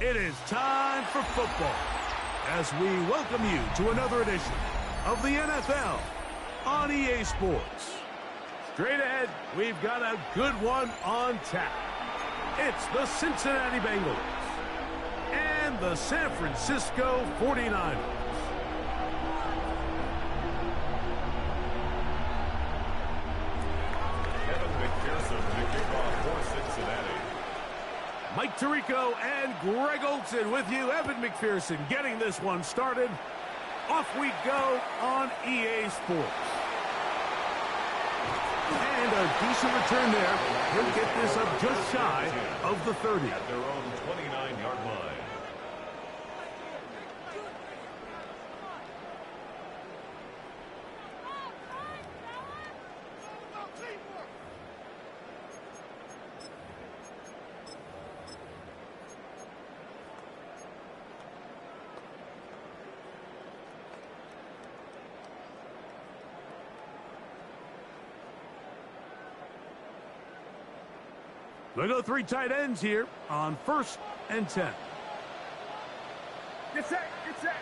It is time for football as we welcome you to another edition of the NFL on EA Sports. Straight ahead, we've got a good one on tap. It's the Cincinnati Bengals and the San Francisco 49ers. Mike Tirico and Greg Olson with you. Evan McPherson getting this one started. Off we go on EA Sports. And a decent return there. He'll get this up just shy of the 30. At their own 29-yard line. They go three tight ends here on 1st and 10. Get set, get set.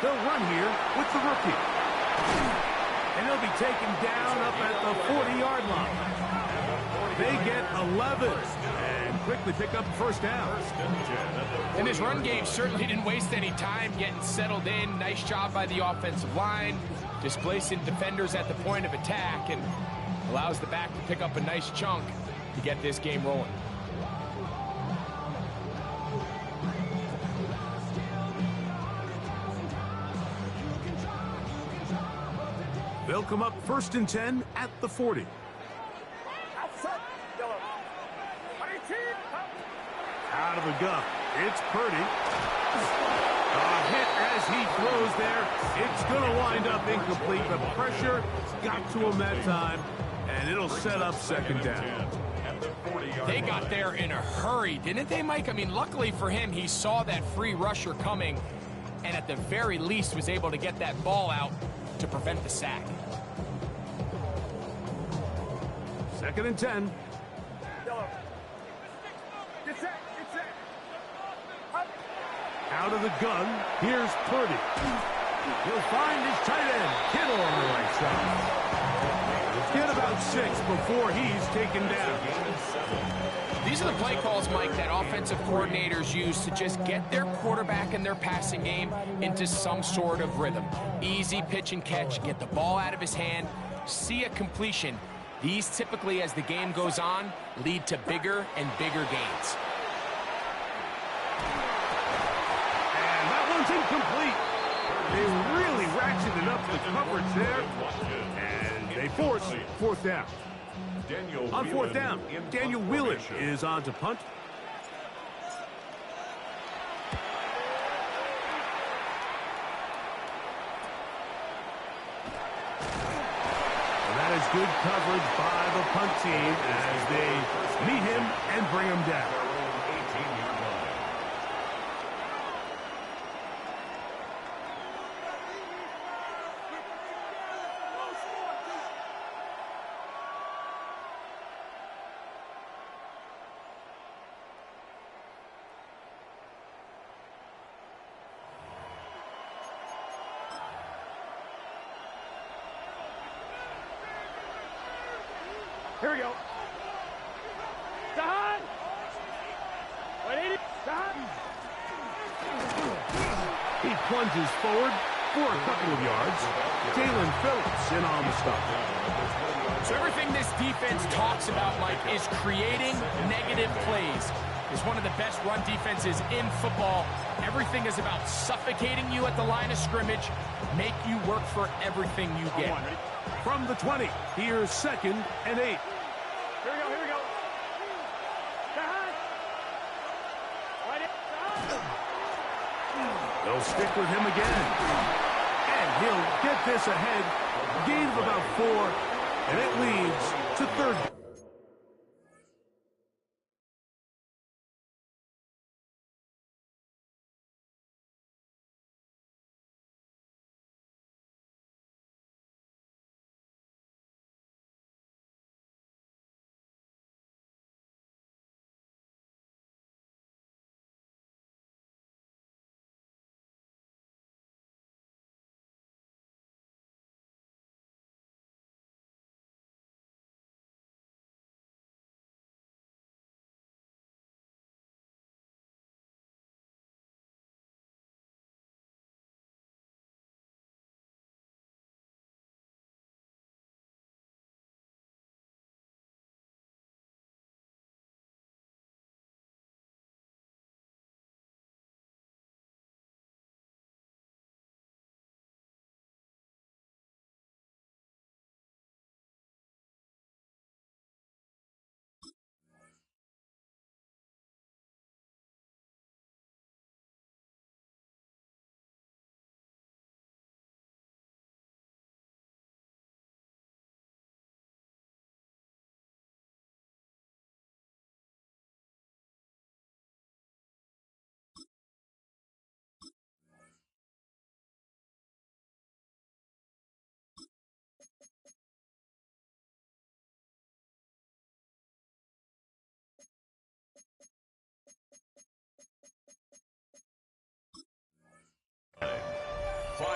They'll run here with the rookie. And he'll be taken down up at the 40-yard line. They get 11 and quickly pick up first down. And this run game certainly didn't waste any time getting settled in. Nice job by the offensive line, displacing defenders at the point of attack, and allows the back to pick up a nice chunk to get this game rolling. They'll come up 1st and 10 at the 40. Out of the gun, it's Purdy. A hit as he throws there. It's going to wind up incomplete. The pressure got to him that time, and it'll set up 2nd down. They got there in a hurry, didn't they, Mike? I mean, luckily for him, he saw that free rusher coming, and at the very least was able to get that ball out to prevent the sack. 2nd and 10. Out of the gun, here's Purdy. He'll find his tight end, Kittle, on the right side. Get about 6 before he's taken down. These are the play calls, Mike, that offensive coordinators use to just get their quarterback and their passing game into some sort of rhythm. Easy pitch and catch, get the ball out of his hand, see a completion. These typically, as the game goes on, lead to bigger and bigger gains. Incomplete. They really ratcheted up the coverage there, and they force 4th down. On 4th down, Daniel Wheeler is on to punt. And that is good coverage by the punt team as they meet him and bring him down. Here we go. Dahan! He plunges forward for a couple of yards. Jalen Phillips in on the stop. So everything this defense talks about, Mike, is creating negative plays. It's one of the best run defenses in football. Everything is about suffocating you at the line of scrimmage, make you work for everything you get. From the 20, here's 2nd and 8. Here we go, here we go. They'll stick with him again. And he'll get this ahead. Gain of about 4, and it leads to 3rd.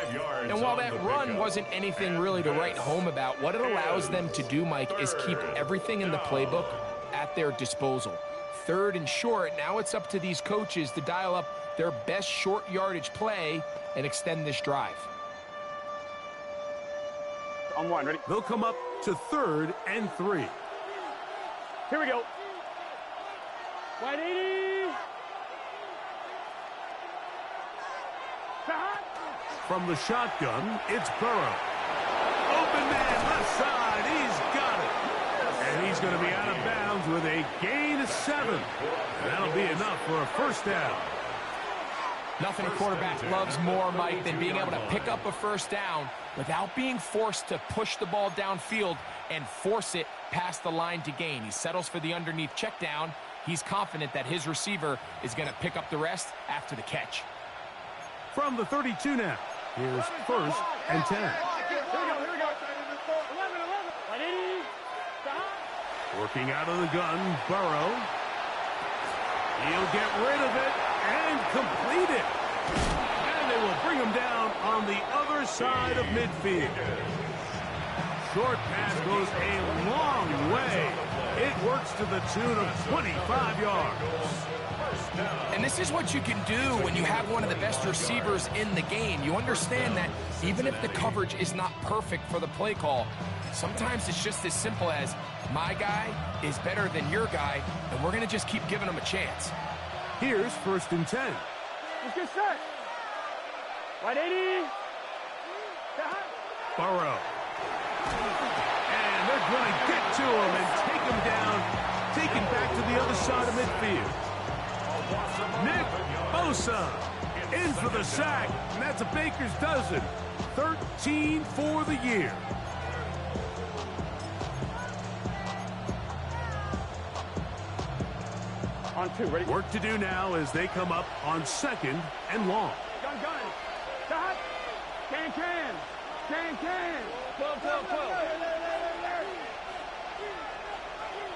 And while that run wasn't anything really to write home about, what it allows them to do, Mike, is keep everything in the playbook at their disposal. 3rd and short, now it's up to these coaches to dial up their best short yardage play and extend this drive. On 1, ready? They'll come up to 3rd and 3. Here we go. Wide 80. From the shotgun, it's Burrow. Open man, left side, he's got it. And he's going to be out of bounds with a gain of 7. And that'll be enough for a first down. Nothing a quarterback loves more, Mike, than being able to pick up a first down without being forced to push the ball downfield and force it past the line to gain. He settles for the underneath check down. He's confident that his receiver is going to pick up the rest after the catch. From the 32 now, here's 1st and 10. Here we go. 11. Wide 80. Working out of the gun, Burrow. He'll get rid of it and complete it. And they will bring him down on the other side of midfield. Short pass goes a long way. It works to the tune of 25 yards. And this is what you can do when you have one of the best receivers in the game. You understand that even if the coverage is not perfect for the play call, sometimes it's just as simple as, my guy is better than your guy, and we're going to just keep giving him a chance. Here's 1st and 10. Let's get set. Wide 80. Burrow. And they're going to get to him and take him down, taken back to the other side of midfield. Nick Bosa in for the sack, and that's a baker's dozen. 13 for the year. On 2, ready? Work to do now as they come up on 2nd and long. Gun. Stop. Can. 12.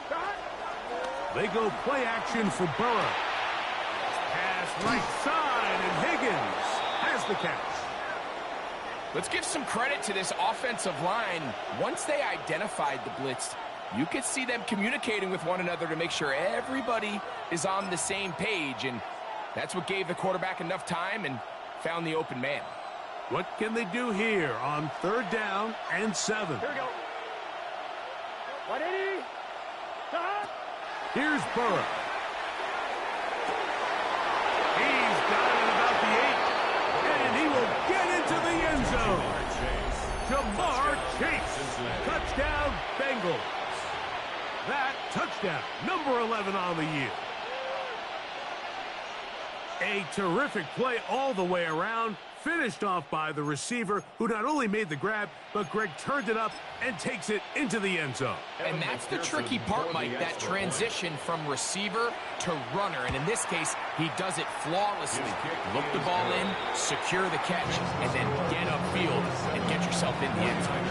Stop. They go play action for Burrow. Pass right side, and Higgins has the catch. Let's give some credit to this offensive line. Once they identified the blitz, you could see them communicating with one another to make sure everybody is on the same page, and that's what gave the quarterback enough time and found the open man. What can they do here on 3rd down and 7? Here we go. 180. Stop. Here's Burrow. He's got it about the 8, and he will get into the end zone. Jamar Chase. Touchdown, Bengals. That touchdown, number 11 on the year. A terrific play all the way around, finished off by the receiver, who not only made the grab, but Greg turned it up and takes it into the end zone. And that's the tricky part, Mike, that transition from receiver to runner. And in this case, he does it flawlessly. Look the ball in, secure the catch, and then get upfield and get yourself in the end zone.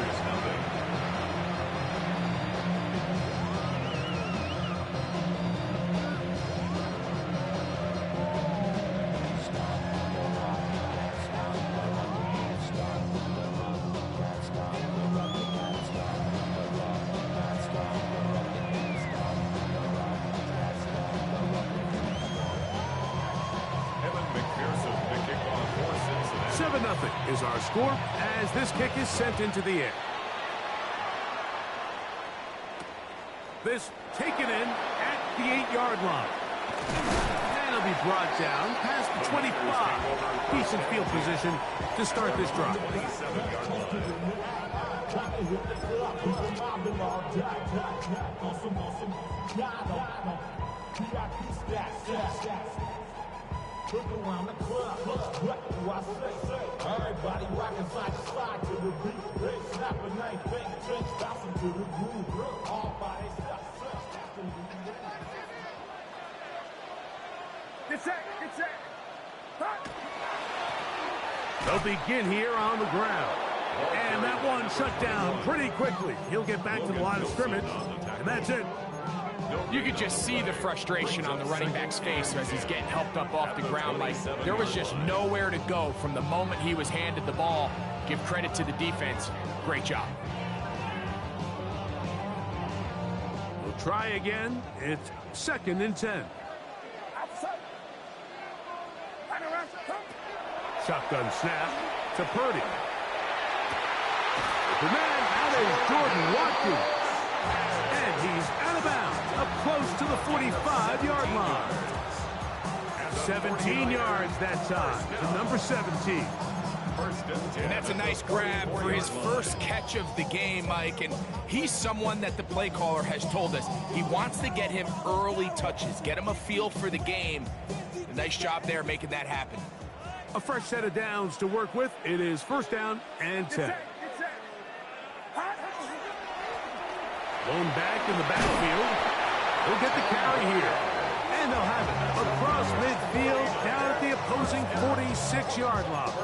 Is our score as this kick is sent into the air. This taken in at the 8-yard line. And it'll be brought down past the 25. Decent field position to start this drive. Look around the club, what do I say? Everybody rockin' side to side to the beat. They snap a knife, bang, trench, bouncing to the groove. All body stuff. Get set. They'll begin here on the ground. And that one shut down pretty quickly. He'll get back to the line of scrimmage, and that's it. You could just see the frustration on the running back's face as he's getting helped up off the ground. Like, there was just nowhere to go from the moment he was handed the ball. Give credit to the defense. Great job. We'll try again. It's 2nd and 10. Shotgun snap to Purdy. The man out is Jordan Watkins. And he's out of bounds, up close to the 45-yard line. 17 yards that time to number 17. And that's a nice grab for his first catch of the game, Mike. And he's someone that the play caller has told us he wants to get him early touches, get him a feel for the game. A nice job there making that happen. A fresh set of downs to work with. It is 1st down and 10. Lone back in the backfield. He'll get the carry here. And they'll have it across midfield down at the opposing 46-yard line.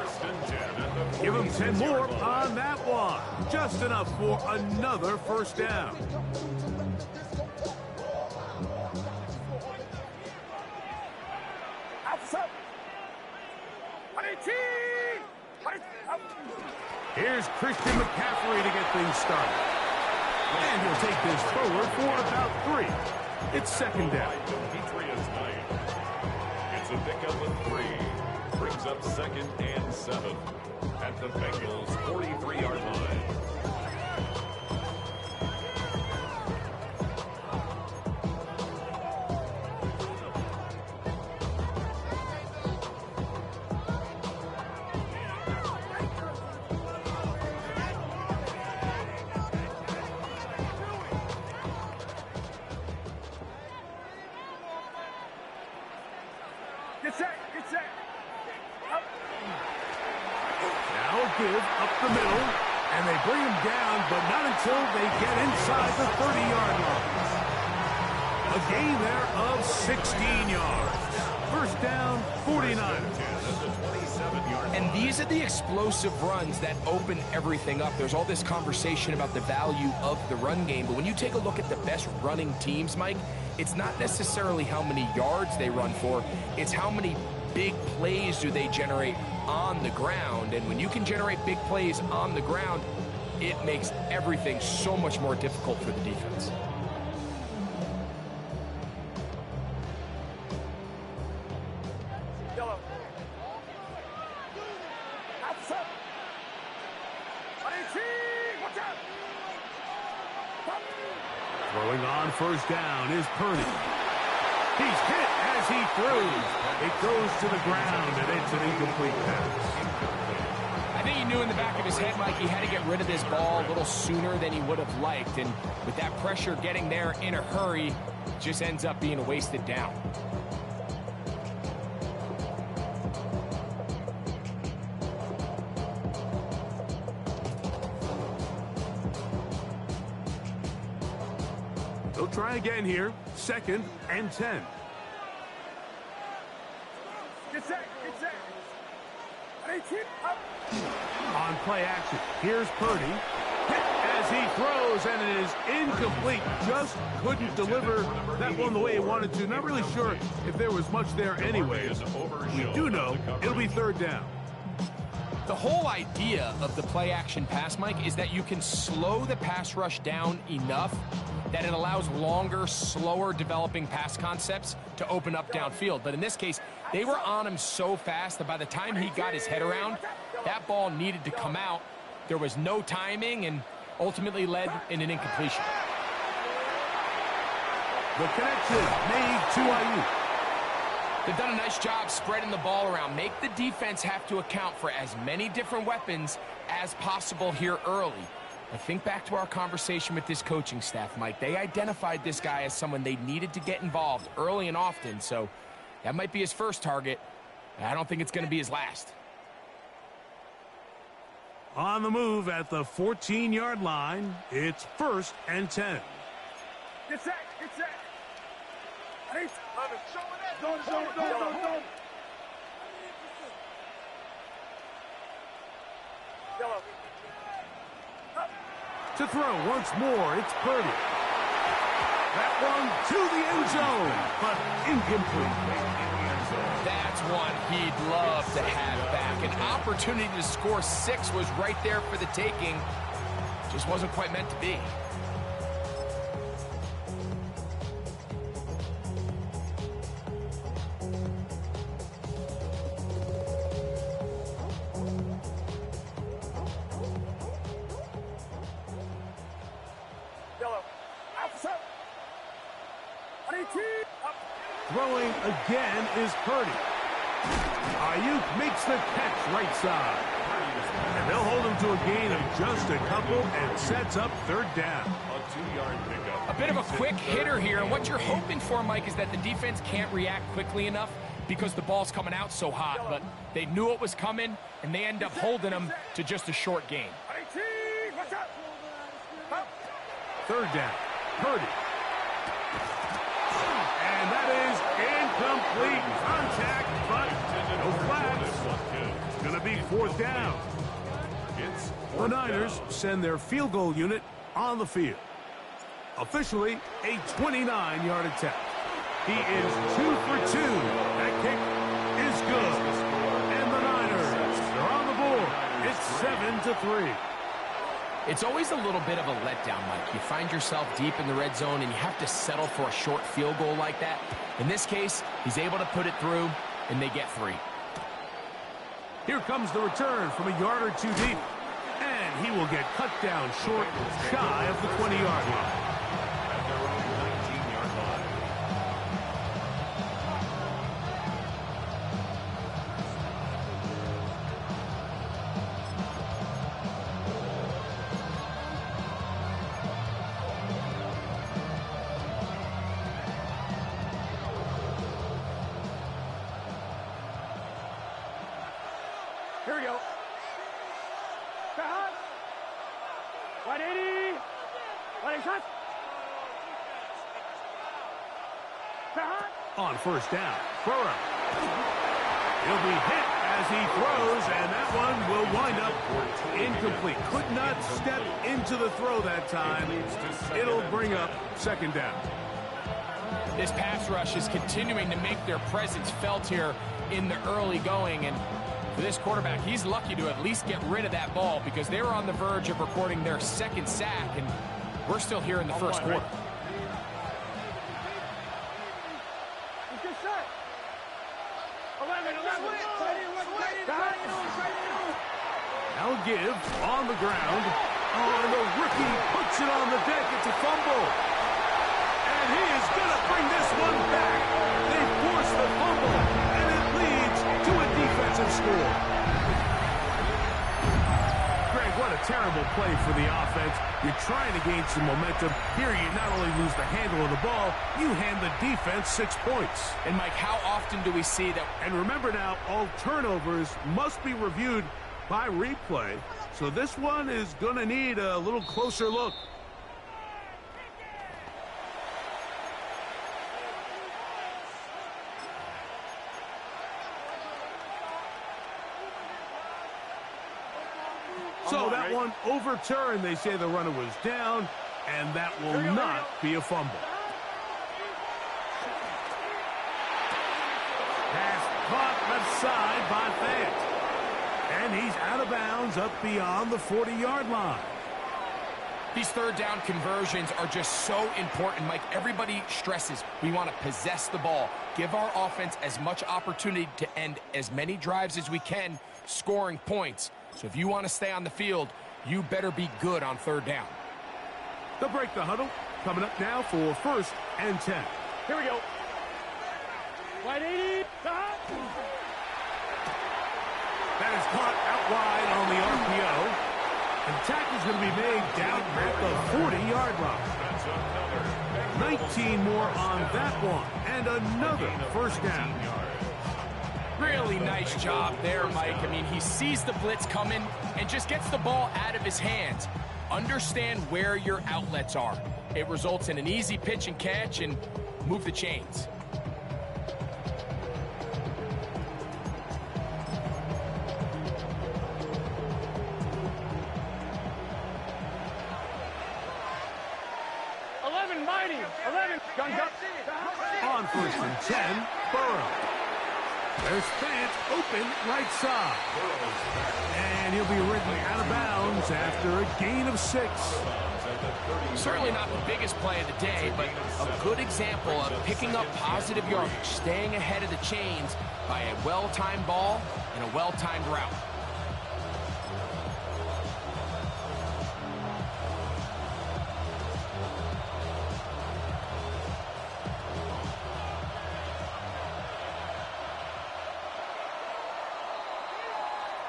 Give them 10 more on that one. Just enough for another 1st down. Here's Christian McCaffrey to get things started. And he'll take this forward for about 3. It's 2nd down. It's a pickup of 3. Brings up 2nd and 7 at the Bengals' 43-yard line. Now give up the middle, and they bring him down, but not until they get inside the 30-yard line. A gain there of 16 yards. 1st down, 49ers. And these are the explosive runs that open everything up. There's all this conversation about the value of the run game, but when you take a look at the best running teams, Mike, it's not necessarily how many yards they run for, it's how many big plays do they generate on the ground. And when you can generate big plays on the ground, it makes everything so much more difficult for the defense. Throwing on 1st down is Purdy. He's hit as he throws. It goes to the ground, and it's an incomplete pass. I think he knew in the back of his head, Mike, he had to get rid of this ball a little sooner than he would have liked. And with that pressure getting there in a hurry, it just ends up being a wasted down. They'll try again here. 2nd and 10. On play action, here's Purdy. Hit as he throws, and it is incomplete. Just couldn't deliver that one the way he wanted to. Not really sure if there was much there anyway. We do know it'll be 3rd down. The whole idea of the play action pass, Mike, is that you can slow the pass rush down enough that it allows longer, slower developing pass concepts to open up downfield. But in this case, they were on him so fast that by the time he got his head around, that ball needed to come out. There was no timing and ultimately led in an incompletion. The connection made to Ayuk. They've done a nice job spreading the ball around. Make the defense have to account for as many different weapons as possible here early. I think back to our conversation with this coaching staff, Mike. They identified this guy as someone they needed to get involved early and often, so that might be his first target. I don't think it's going to be his last. On the move at the 14-yard line, it's 1st and 10. Get set, get set. Don't. Yellow. To throw once more, it's Purdy. That one to the end zone, but incomplete. That's one he'd love to have back. An opportunity to score 6 was right there for the taking. Just wasn't quite meant to be. Throwing again is Purdy. Ayuk makes the catch right side. And they'll hold him to a gain of just a couple and sets up third down. A 2-yard pickup. A bit of a quick hitter here. And what you're hoping for, Mike, is that the defense can't react quickly enough because the ball's coming out so hot. But they knew it was coming, and they end up holding him to just a short gain. Third down. Purdy. And that is incomplete. Contact, but no flags. It's going to be fourth down. The Niners send their field goal unit on the field. Officially, a 29-yard attempt. He is 2 for 2. That kick is good. And the Niners, they're on the board. It's 7-3. It's always a little bit of a letdown, Mike. You find yourself deep in the red zone, and you have to settle for a short field goal like that. In this case, he's able to put it through, and they get 3. Here comes the return from a yard or two deep. And he will get cut down short, shy of the 20-yard line. At their own 19-yard line. Here we go. 180. 180 shot. On first down, Burrow. He'll be hit as he throws, and that one will wind up incomplete. Could not step into the throw that time. It'll bring up second down. This pass rush is continuing to make their presence felt here in the early going, and for this quarterback, he's lucky to at least get rid of that ball because they were on the verge of recording their second sack, and we're still here in the first quarter. Now give on the ground. Oh, and the rookie puts it on the deck. It's a fumble. And he is going to bring this one back. They force the fumble, and it leads to a defensive score. Greg, what a terrible play for the offense. You're trying to gain some momentum. Here you not only lose the handle of the ball, you hand the defense 6 points. And, Mike, how often do we see that? And remember now, all turnovers must be reviewed by replay. So this one is going to need a little closer look. So that one overturned. They say the runner was down, and that will not be a fumble. Pass caught left side by Fant. And he's out of bounds up beyond the 40-yard line. These third down conversions are just so important, Mike. Everybody stresses we want to possess the ball, give our offense as much opportunity to end as many drives as we can, scoring points. So if you want to stay on the field, you better be good on third down. They'll break the huddle. Coming up now for 1st and 10. Here we go. 180. That is caught out wide on the RPO. And the tackle's going to be made down at the 40-yard line. 19 more on that one. And another first down. Really nice job there, Mike. I mean, he sees the blitz coming and just gets the ball out of his hands. Understand where your outlets are. It results in an easy pitch and catch and move the chains. 11, mighty. 11, gun, gun. On 1st and 10, Burrow. There's Fant open right side. And he'll be ridden out of bounds after a gain of 6. Certainly not the biggest play of the day, but a good example of picking up positive yardage, staying ahead of the chains by a well-timed ball and a well-timed route.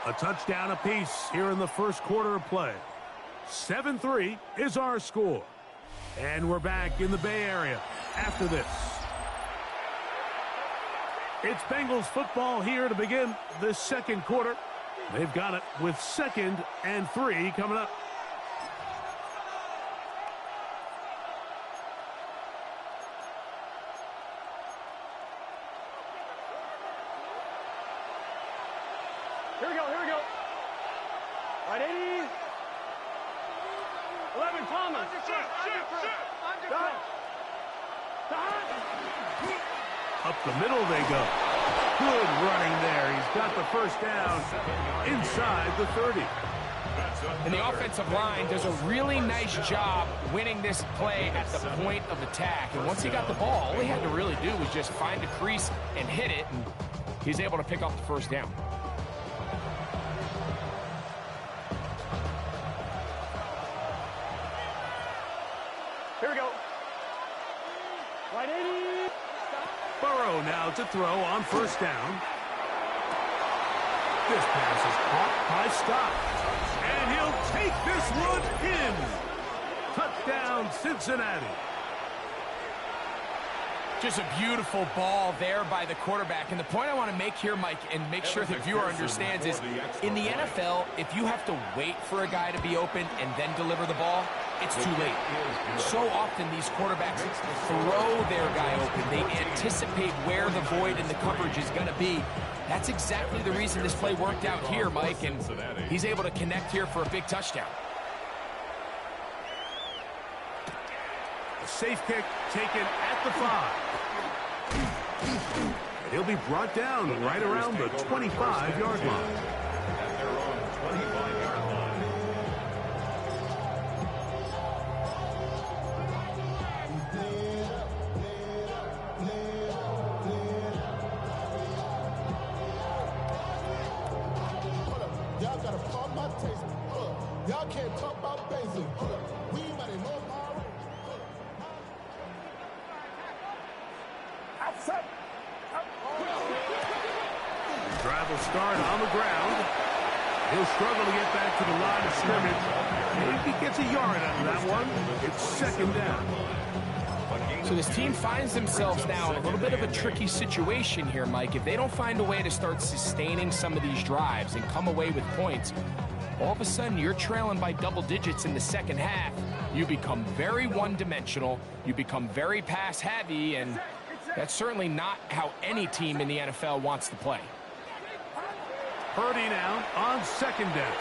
A touchdown apiece here in the first quarter of play. 7-3 is our score. And we're back in the Bay Area after this. It's Bengals football here to begin the second quarter. They've got it with 2nd and 3 coming up. Here we go, here we go. Right, 80. 11, Thomas. Up the middle they go. Good running there. He's got the first down inside the 30. And the offensive line does a really nice job winning this play at the point of attack. And once he got the ball, all he had to really do was just find a crease and hit it. And he's able to pick up the first down. Here we go. Right, 80. Burrow now to throw on first down. This pass is caught by Scott. And he'll take this one in. Touchdown, Cincinnati. Just a beautiful ball there by the quarterback. And the point I want to make here, Mike, and make sure the viewer understands is, in the NFL, if you have to wait for a guy to be open and then deliver the ball, it's too late. So often these quarterbacks throw their guy open. They anticipate where the void in the coverage is going to be. That's exactly the reason this play worked out here, Mike, and he's able to connect here for a big touchdown. A safe kick taken at the 5. And he'll be brought down right around the 25-yard line. At their own 25-yard line. Y'all gotta pump my taste. Y'all can't talk about basic. We might know my outside. Drive will start on the ground. He'll struggle to get back to the line of scrimmage. Maybe gets a yard out of that one. It's 2nd down. So this team finds themselves now in a little bit of a tricky situation here, Mike. If they don't find a way to start sustaining some of these drives and come away with points, all of a sudden you're trailing by double digits in the second half. You become very one-dimensional. You become very pass-heavy, and that's certainly not how any team in the NFL wants to play. Purdy now on 2nd down.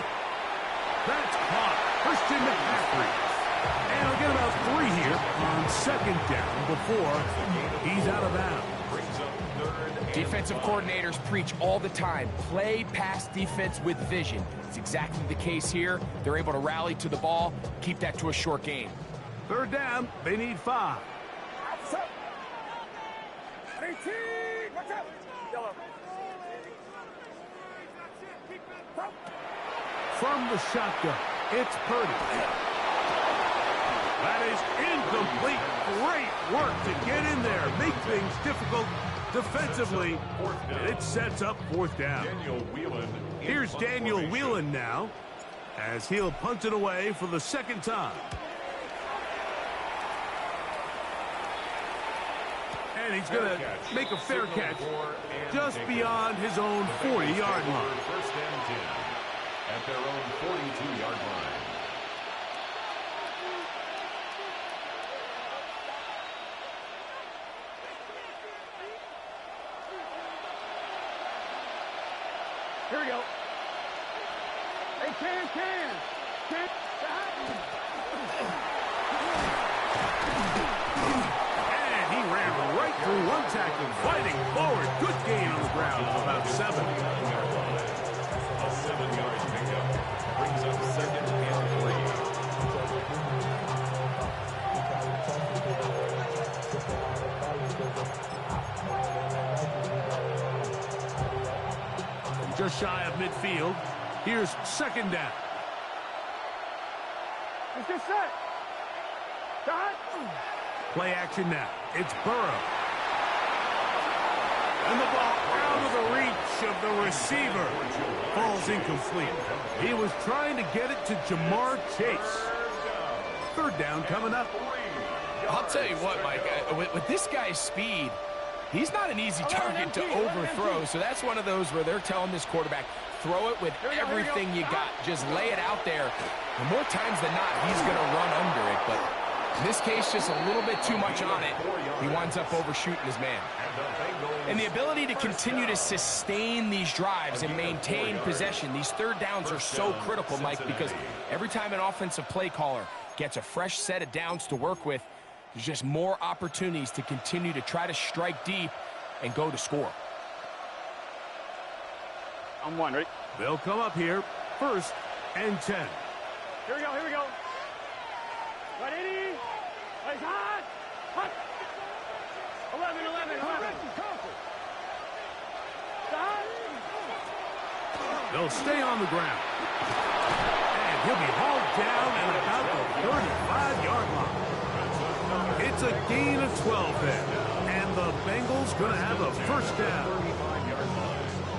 That's caught. Christian McCaffrey. And he'll get about 3 here on 2nd down before he's out of bounds. Defensive coordinators preach all the time, play pass defense with vision. It's exactly the case here. They're able to rally to the ball, keep that to a short gain. 3rd down, they need 5. From the shotgun, it's Purdy. That is incomplete. Great work to get in there, make things difficult defensively, and it sets up 4th down. Here's Daniel Whelan now, as he'll punt it away for the 2nd time. And he's going to make a fair catch just beyond his own 40-yard line. 1st and 10 at their own 42-yard line. Here we go. Hey, can. tackling, fighting forward. Good gain on the ground of about 7. A 7-yard pickup brings up 2nd and 3. Just shy of midfield. Here's 2nd down. Let's get set. Shot. Play action now. It's Burrow. And the ball out of the reach of the receiver. Falls incomplete. He was trying to get it to Jamar Chase. 3rd down coming up. I'll tell you what, Mike, with this guy's speed, he's not an easy target to overthrow. So that's one of those where they're telling this quarterback, throw it with everything you got. Just lay it out there. And more times than not, he's going to run under it. But in this case, just a little bit too much on it. He winds up overshooting his man. And the ability to continue to sustain these drives and maintain possession, these 3rd downs are so critical, Mike, because every time an offensive play caller gets a fresh set of downs to work with, there's just more opportunities to continue to try to strike deep and go to score. I'm 1, ready? They'll come up here. 1st and 10. Here we go, here we go. Right, 80. Right, hot. Hot. 11. Shot. They'll stay on the ground. And he'll be hauled down at about the 35-yard line. It's a gain of 12 there. And the Bengals going to have a 1st down.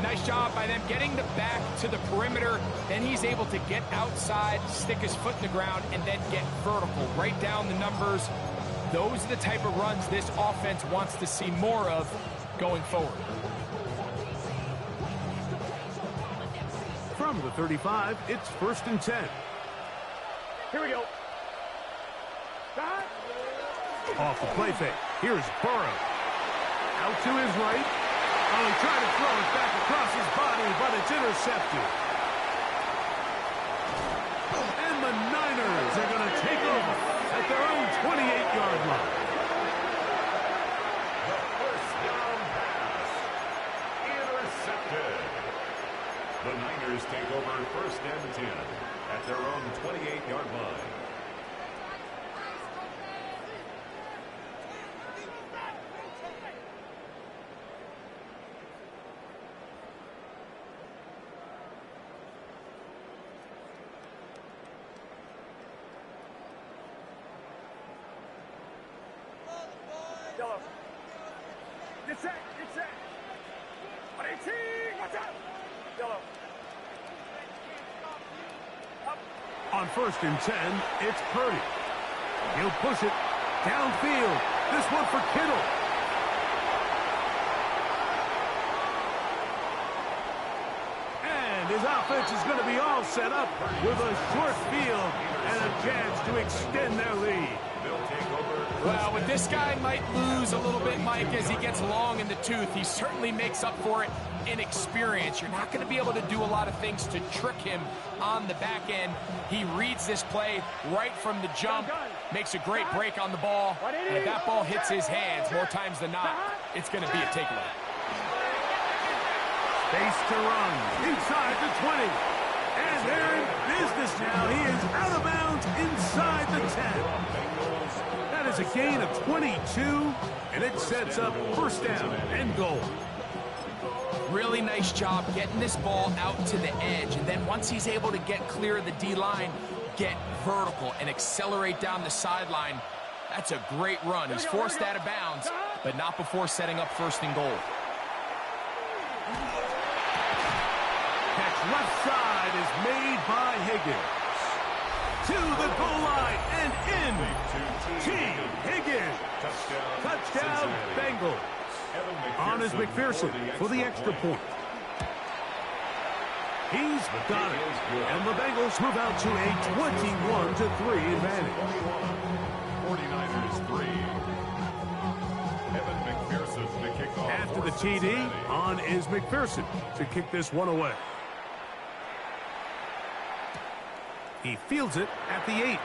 Nice job by them getting the back to the perimeter. Then he's able to get outside, stick his foot in the ground, and then get vertical. Right down the numbers. Those are the type of runs this offense wants to see more of going forward. From the 35, it's 1st and 10. Here we go. Shot. Off the play fake. Here's Burrow. Out to his right. Oh, he tried to throw it back across his body, but it's intercepted. And the Niners are going to take over at their own 28-yard line. The 1st down pass. Intercepted. The Niners take over 1st and 10 at their own 28-yard line. Yellow. Get set. 118. Watch out. Yellow. On 1st and 10, it's Purdy. He'll push it downfield. This one for Kittle. And his offense is going to be all set up with a short field and a chance to extend their lead. Well, with this guy might lose a little bit, Mike, as he gets long in the tooth. He certainly makes up for it in experience. You're not going to be able to do a lot of things to trick him on the back end. He reads this play right from the jump, makes a great break on the ball, and if that ball hits his hands more times than not, it's going to be a takeaway. Space to run inside the 20. And they're in business now. He is out of bounds inside the 10. That is a gain of 22, and it sets up 1st down and goal. Really nice job getting this ball out to the edge, and then once he's able to get clear of the D-line, get vertical and accelerate down the sideline. That's a great run. He's forced out of bounds, but not before setting up 1st and goal. Catch left side is made by Higgins. To the goal line and in. T. Higgins. Touchdown Bengals. On is McPherson for the extra point. He's got it. And the Bengals move out to a 21-3 advantage. 49ers 3. Evan McPherson to kick off. After the TD, on is McPherson to kick this one away. He fields it at the 8.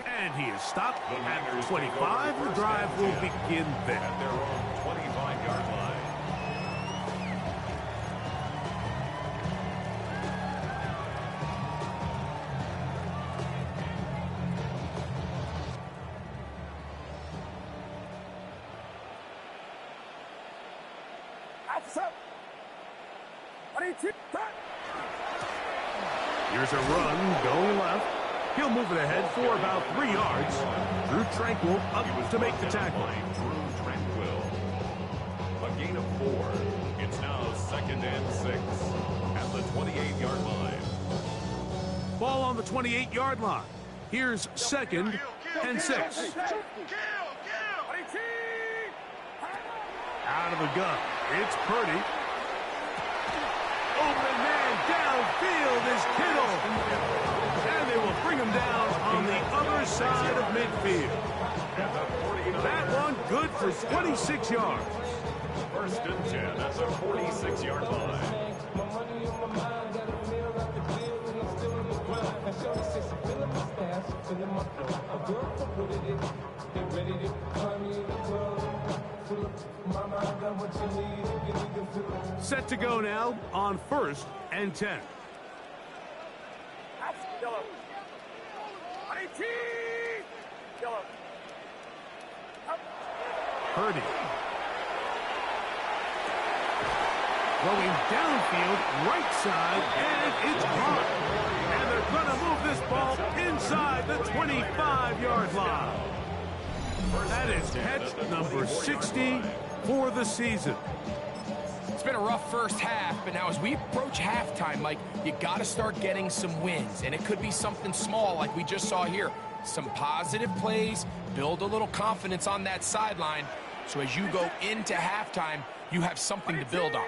And And he is stopped at 25. The drive will begin there. At their own 25-yard line. Here's a run going left. He'll move it ahead for about 3 yards. Drew Tranquil up to make the tackle. Drew Tranquil. A gain of 4. It's now 2nd and 6 at the 28-yard line. Ball on the 28-yard line. Here's 2nd and 6. Out of the gun. It's Purdy. Open man downfield is Kittle. And they will bring him down on the other side of midfield. That one good for 26 yards. 1st and 10 at the 46-yard line. Set to go now on 1st and 10. Purdy. Going downfield, right side, and it's caught. And they're going to move this ball inside the 25-yard line. That is catch number 60 for the season. It's been a rough first half, but now as we approach halftime, Mike, you got to start getting some wins. And it could be something small like we just saw here. Some positive plays, build a little confidence on that sideline. So as you go into halftime, you have something to build on.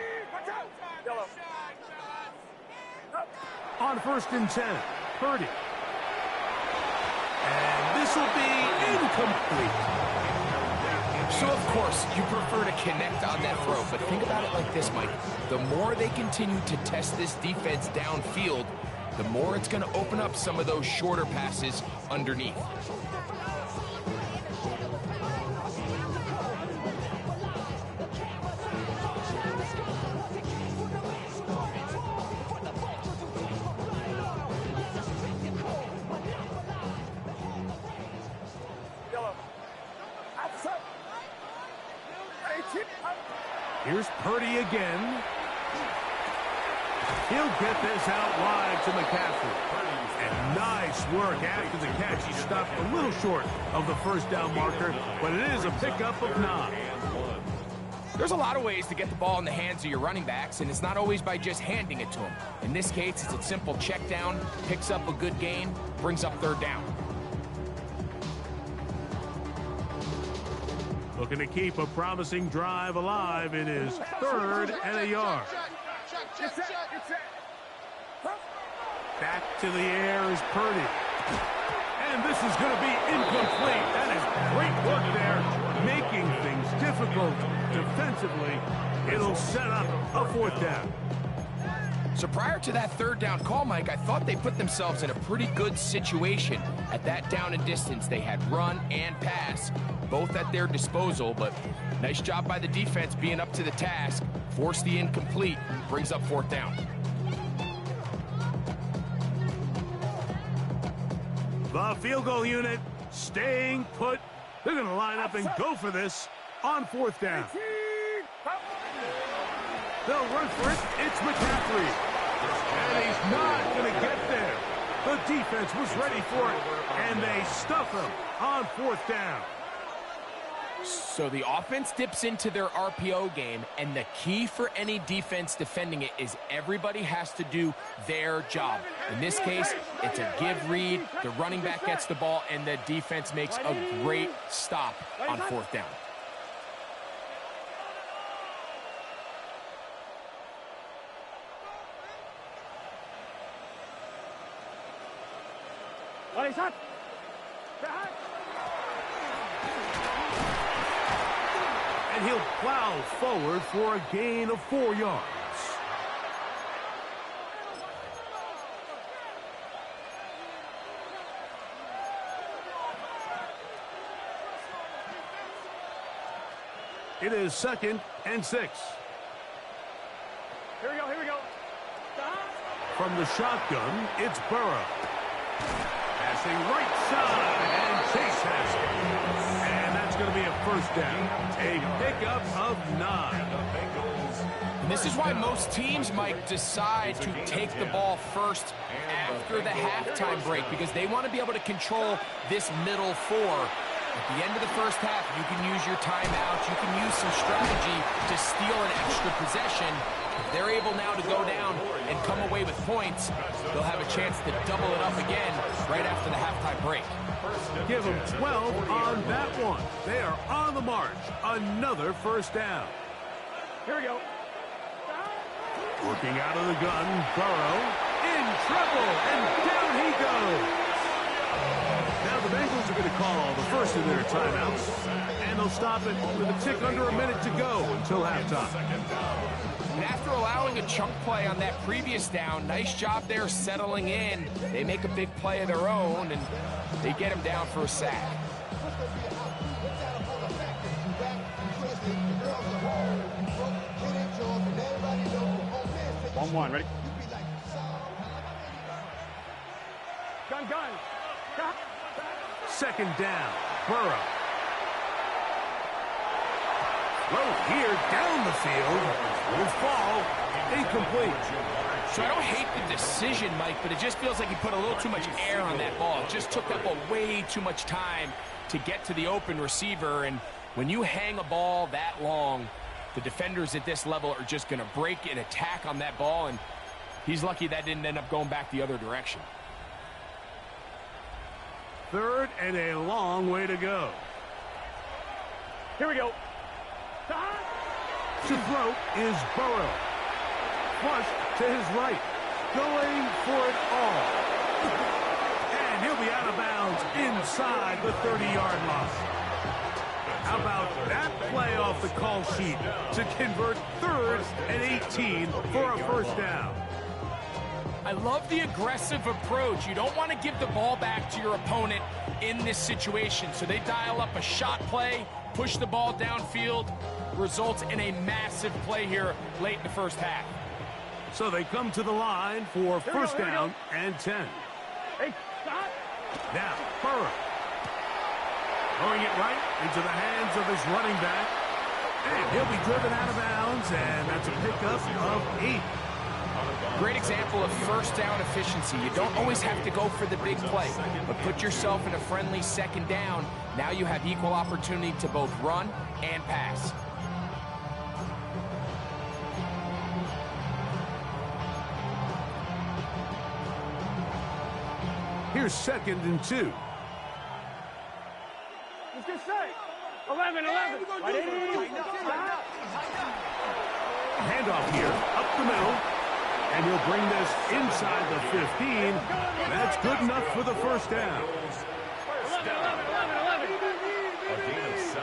On 1st and 10, Purdy. And this will be incomplete. So, of course, you prefer to connect on that throw, but think about it like this, Mike. The more they continue to test this defense downfield, the more it's going to open up some of those shorter passes underneath. Here's Purdy again. He'll get this out wide to McCaffrey. And nice work after the catch. He stopped a little short of the 1st down marker, but it is a pickup of 9. There's a lot of ways to get the ball in the hands of your running backs, and it's not always by just handing it to them. In this case, it's a simple check down, picks up a good gain, brings up 3rd down. Looking to keep a promising drive alive. It is 3rd and a yard. Back to the air is Purdy. And this is going to be incomplete. That is great work there, making things difficult defensively. It'll set up a 4th down. So prior to that 3rd down call, Mike, I thought they put themselves in a pretty good situation. At that down and distance, they had run and pass, both at their disposal, but nice job by the defense being up to the task. Force the incomplete, brings up 4th down. The field goal unit staying put. They're going to line up and go for this on 4th down. They'll run for it. It's McCaffrey. And he's not going to get there. The defense was ready for it, and they stuff him on 4th down. So the offense dips into their RPO game, and the key for any defense defending it is everybody has to do their job. In this case, it's a give read. The running back gets the ball, and the defense makes a great stop on 4th down. And he'll plow forward for a gain of 4 yards. It is 2nd and 6. Here we go, here we go. From the shotgun, it's Burrow. Passing right side, and Chase has it. And that's going to be a first down. A pickup of 9. And this is why most teams, Mike, decide to take the ball first after the halftime break, because they want to be able to control this middle 4. At the end of the first half, you can use your timeouts, you can use some strategy to steal an extra possession. If they're able now to go down and come away with points, they'll have a chance to double it up again right after the halftime break. Give them 12 on that one. They are on the march. Another first down. Here we go. Working out of the gun, Burrow in trouble, and down he goes. Now the Bengals are going to call the first of their timeouts, and they'll stop it with a tick under a minute to go until halftime. And after allowing a chunk play on that previous down, nice job there settling in. They make a big play of their own, and they get him down for a sack. 1-1, ready? Gun, gun. 2nd down, Burrow. Low here, down the field. Will fall. Incomplete. So I don't hate the decision, Mike, but it just feels like he put a little too much air on that ball. It just took up way too much time to get to the open receiver. And when you hang a ball that long, the defenders at this level are just going to break and attack on that ball. And he's lucky that didn't end up going back the other direction. 3rd and a long way to go. Here we go. To throw is Burrow. Flush to his right. Going for it all. And he'll be out of bounds inside the 30-yard line. How about that play off the call sheet to convert 3rd and 18 for a first down? I love the aggressive approach. You don't want to give the ball back to your opponent in this situation. So they dial up a shot play, push the ball downfield, results in a massive play here late in the first half. So they come to the line for first down and 10. Hey, stop. Now, Burrow. Throwing it right into the hands of his running back. And he'll be driven out of bounds, and that's a pickup of 8. Great example of first down efficiency. You don't always have to go for the big play, but put yourself in a friendly 2nd down. Now you have equal opportunity to both run and pass. Here's 2nd and 2. Let's get set. 11. Right in. Handoff here, up the middle. And he'll bring this inside the 15. That's good enough for the first down. 11. A gain of 7.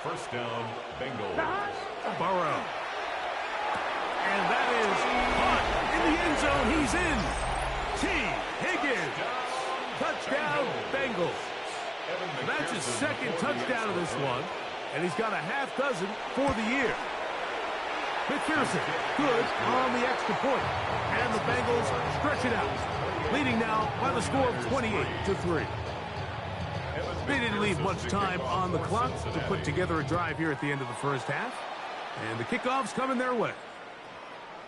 First down, Bengals. Burrow. And that is caught in the end zone. He's in. T. Higgins. Touchdown, Bengals. That's his 2nd touchdown of this one. And he's got a half dozen for the year. McPherson, good on the extra point. And the Bengals stretch it out, leading now by the score of 28-3. They didn't leave much time on the clock to put together a drive here at the end of the first half. And the kickoff's coming their way.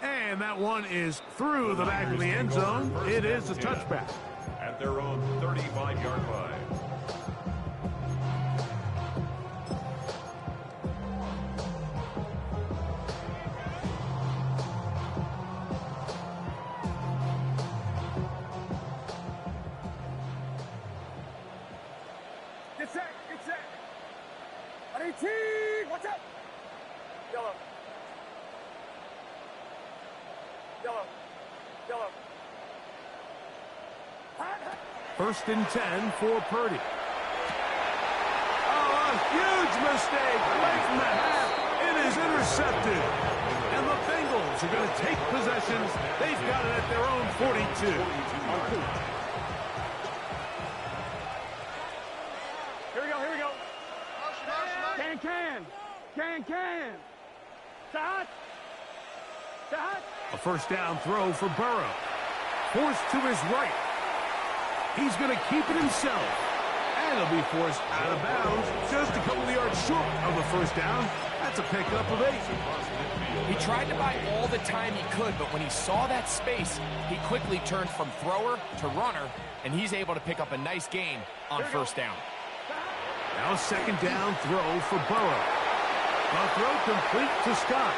And that one is through the back of the end zone. It is a touchback. At their own 35-yard line. Get set. At 18. Watch out. Yellow. 1st and 10 for Purdy. Oh, a huge mistake away from the half. It is intercepted. And the Bengals are going to take possession. They've got it at their own 42. Here we go. Can. Can. Start. A first down throw for Burrow. Forced to his right. He's going to keep it himself. And he'll be forced out of bounds just a couple of yards short of the first down. That's a pickup of 8. He tried to buy all the time he could, but when he saw that space, he quickly turned from thrower to runner, and he's able to pick up a nice gain on first down. Now second down throw for Burrow. A throw complete to Scott.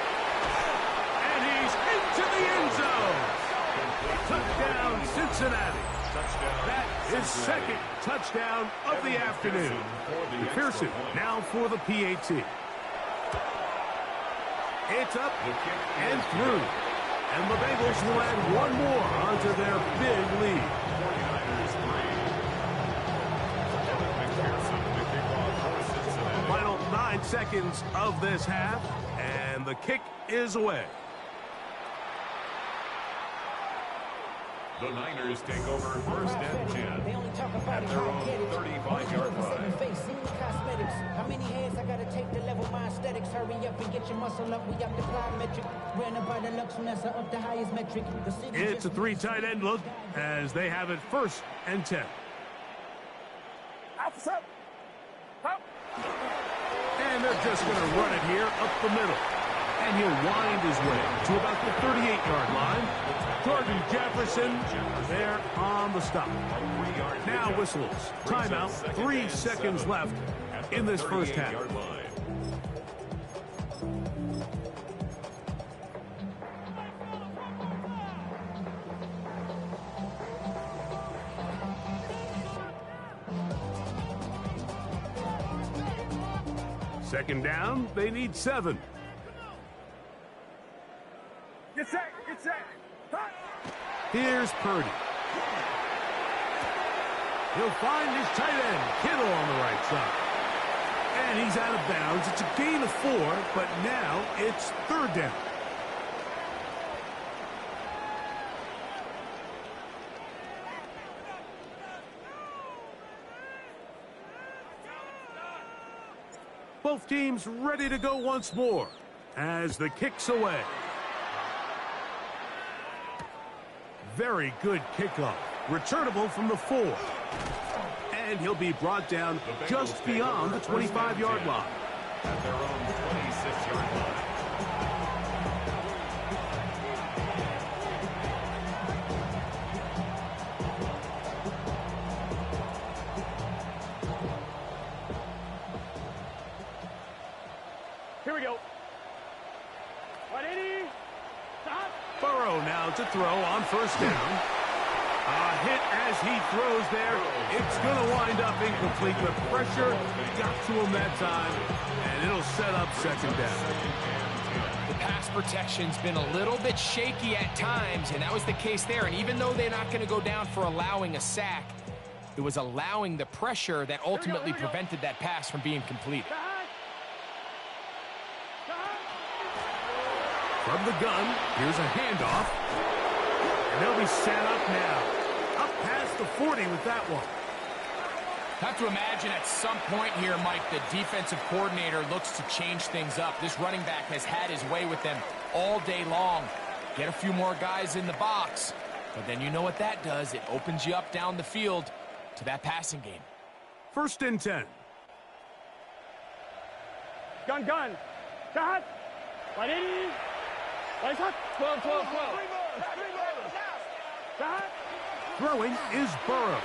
And he's into the end zone. Touchdown, Cincinnati. That is second touchdown of the afternoon. McPherson now for the PAT. It's up and through. And the Bengals will add one more onto their big lead. Final 9 seconds of this half, and the kick is away. The Niners take over first and 10 at their own 35-yard line. How many heads I gotta take to level my aesthetics? Hurry up and get your muscle up. We up the plyometric. Ran up by the lux when that's up the highest metric. It's a 3 tight end look as they have it first and 10. And they're just going to run it here up the middle. And he'll wind his way to about the 38-yard line. Jordan Jefferson there on the stop. Now whistles. Timeout. 3 seconds left in this first half. Second down, they need 7. Get set. Here's Purdy. He'll find his tight end, Kittle, on the right side. And he's out of bounds. It's a gain of 4, but now it's third down. Both teams ready to go once more as the kick's away. Very good kickoff. Returnable from the 4. And he'll be brought down just beyond the 25-yard line. At their own 26-yard line. Here we go. 180. Stop. Burrow now to throw on first down. A hit as he throws there. It's going to wind up incomplete, but pressure got to him that time, and it'll set up second down. The pass protection's been a little bit shaky at times, and that was the case there. And even though they're not going to go down for allowing a sack, it was allowing the pressure that ultimately prevented that pass from being completed. From the gun, here's a handoff. And they'll be set up now. Up past the 40 with that one. Have to imagine at some point here, Mike, the defensive coordinator looks to change things up. This running back has had his way with them all day long. Get a few more guys in the box. But then you know what that does. It opens you up down the field to that passing game. First and 10. Gun. Start. 180. 12. Start. Throwing is Burrow.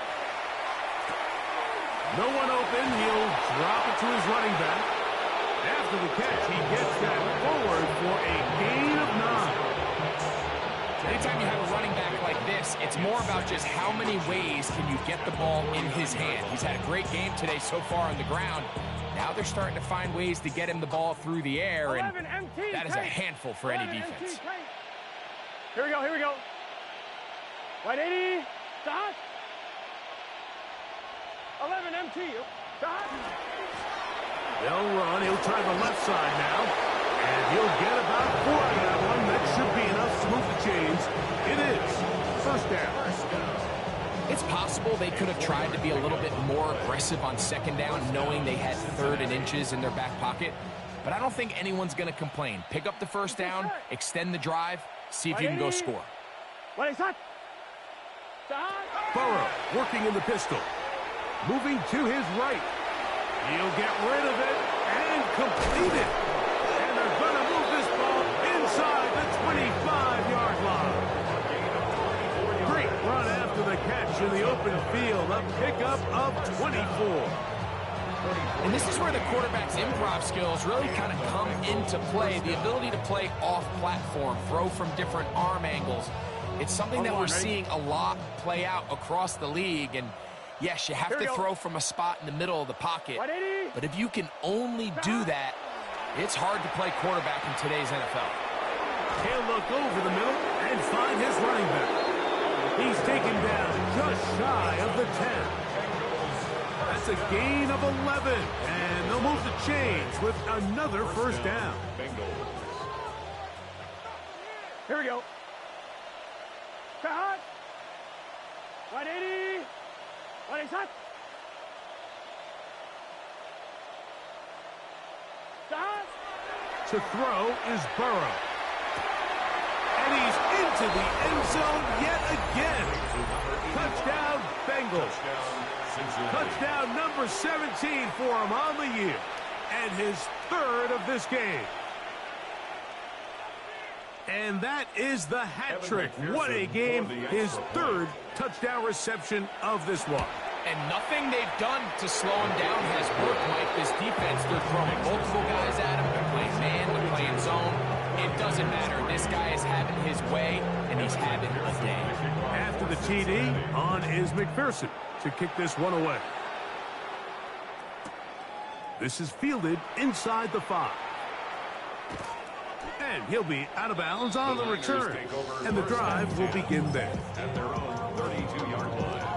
No one open. He'll drop it to his running back. After the catch, he gets that forward for a gain of 9. Anytime you have a running back like this, it's more about just how many ways can you get the ball in his hand. He's had a great game today so far on the ground. Now they're starting to find ways to get him the ball through the air, and that is a handful for any defense. Here we go. 180. Start. 11 MT. Start. They'll run. He'll try the left side now. And he'll get about 4 on that one. That should be enough to move the chains. It is. First down. It's possible they could have tried to be a little bit more aggressive on second down, knowing they had 3rd and inches in their back pocket. but I don't think anyone's going to complain. Pick up the first down, extend the drive, see if you can go score. Burrow working in the pistol. Moving to his right. He'll get rid of it and complete it. And they're going to move this ball inside the 25-yard line. Great run after the catch in the open field. A pickup of 24. And this is where the quarterback's improv skills really kind of come into play. The ability to play off-platform, throw from different arm angles. It's something that we're seeing a lot play out across the league. And yes, you have to throw from a spot in the middle of the pocket. But if you can only do that, it's hard to play quarterback in today's NFL. He'll look over the middle and find his running back. He's taken down just shy of the 10. That's a gain of 11, and they'll move the chains with another first down. Here we go. Cut. 180. 180 shot. Shot. To throw is Burrow. And he's into the end zone yet again. Touchdown, Bengals. Touchdown number 17 for him on the year. And his third of this game. And that is the hat trick. What a game. His third touchdown reception of this one. And nothing they've done to slow him down has worked, Mike. This defense, they're throwing multiple guys at him. They're playing man, they're playing zone. It doesn't matter. This guy is having his way, and he's having a day. After the TD, on is McPherson to kick this one away. This is fielded inside the 5. And he'll be out of bounds on the return. And the drive will begin there. At their own 32-yard line.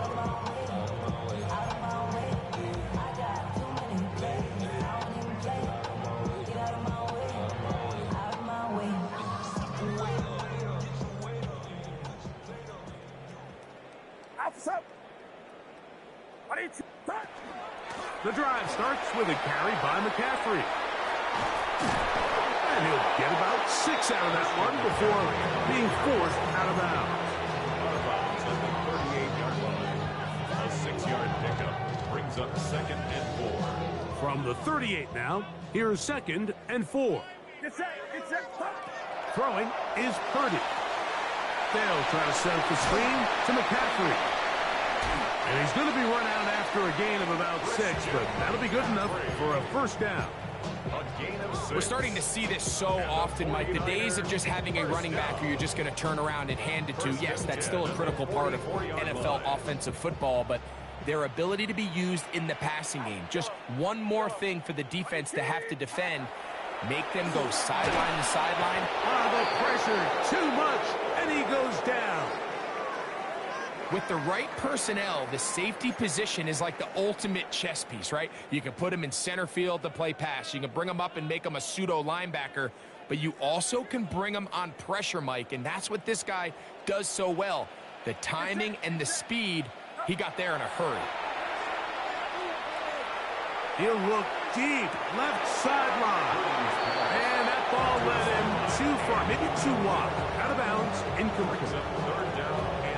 The drive starts with a carry by McCaffrey. And he'll get about 6 out of that one before being forced out of bounds. At the 38-yard line. A 6-yard pickup brings up 2nd and 4. From the 38 now, here's 2nd and 4. Get set. Get set. Throwing is Purdy. They'll try to set up the screen to McCaffrey. And he's going to be run out after a gain of about 6, but that'll be good enough for a first down. A gain of 6. We're starting to see this so often, Mike. The days of just having a running back who you're just going to turn around and hand it to, yes, that's still a critical part of NFL offensive football, but their ability to be used in the passing game. Just one more thing for the defense to have to defend. Make them go sideline to sideline. The pressure, too much, and he goes down. With the right personnel, the safety position is like the ultimate chess piece, right? You can put him in center field to play pass. You can bring him up and make him a pseudo linebacker, but you also can bring him on pressure, Mike, and that's what this guy does so well. The timing and the speed, he got there in a hurry. He'll look deep, left sideline. And that ball led him too far, maybe too wide. Out of bounds, incomplete.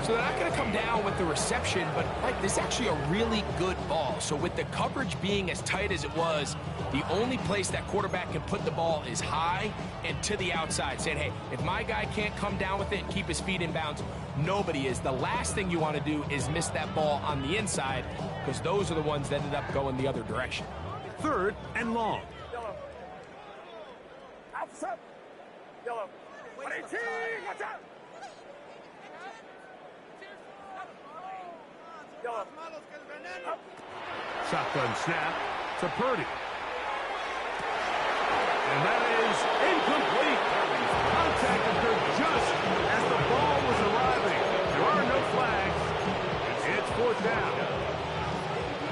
So they're not going to come down with the reception, but Mike, this is actually a really good ball. So with the coverage being as tight as it was, the only place that quarterback can put the ball is high and to the outside, saying, hey, if my guy can't come down with it and keep his feet in bounds, nobody is. The last thing you want to do is miss that ball on the inside, because those are the ones that ended up going the other direction. 3rd and long. Yellow. Outside. Yellow. 118. Watch out. Yellow. Shotgun snap to Purdy. And that is incomplete. Contact occurred just as the ball was arriving. There are no flags. It's 4th down.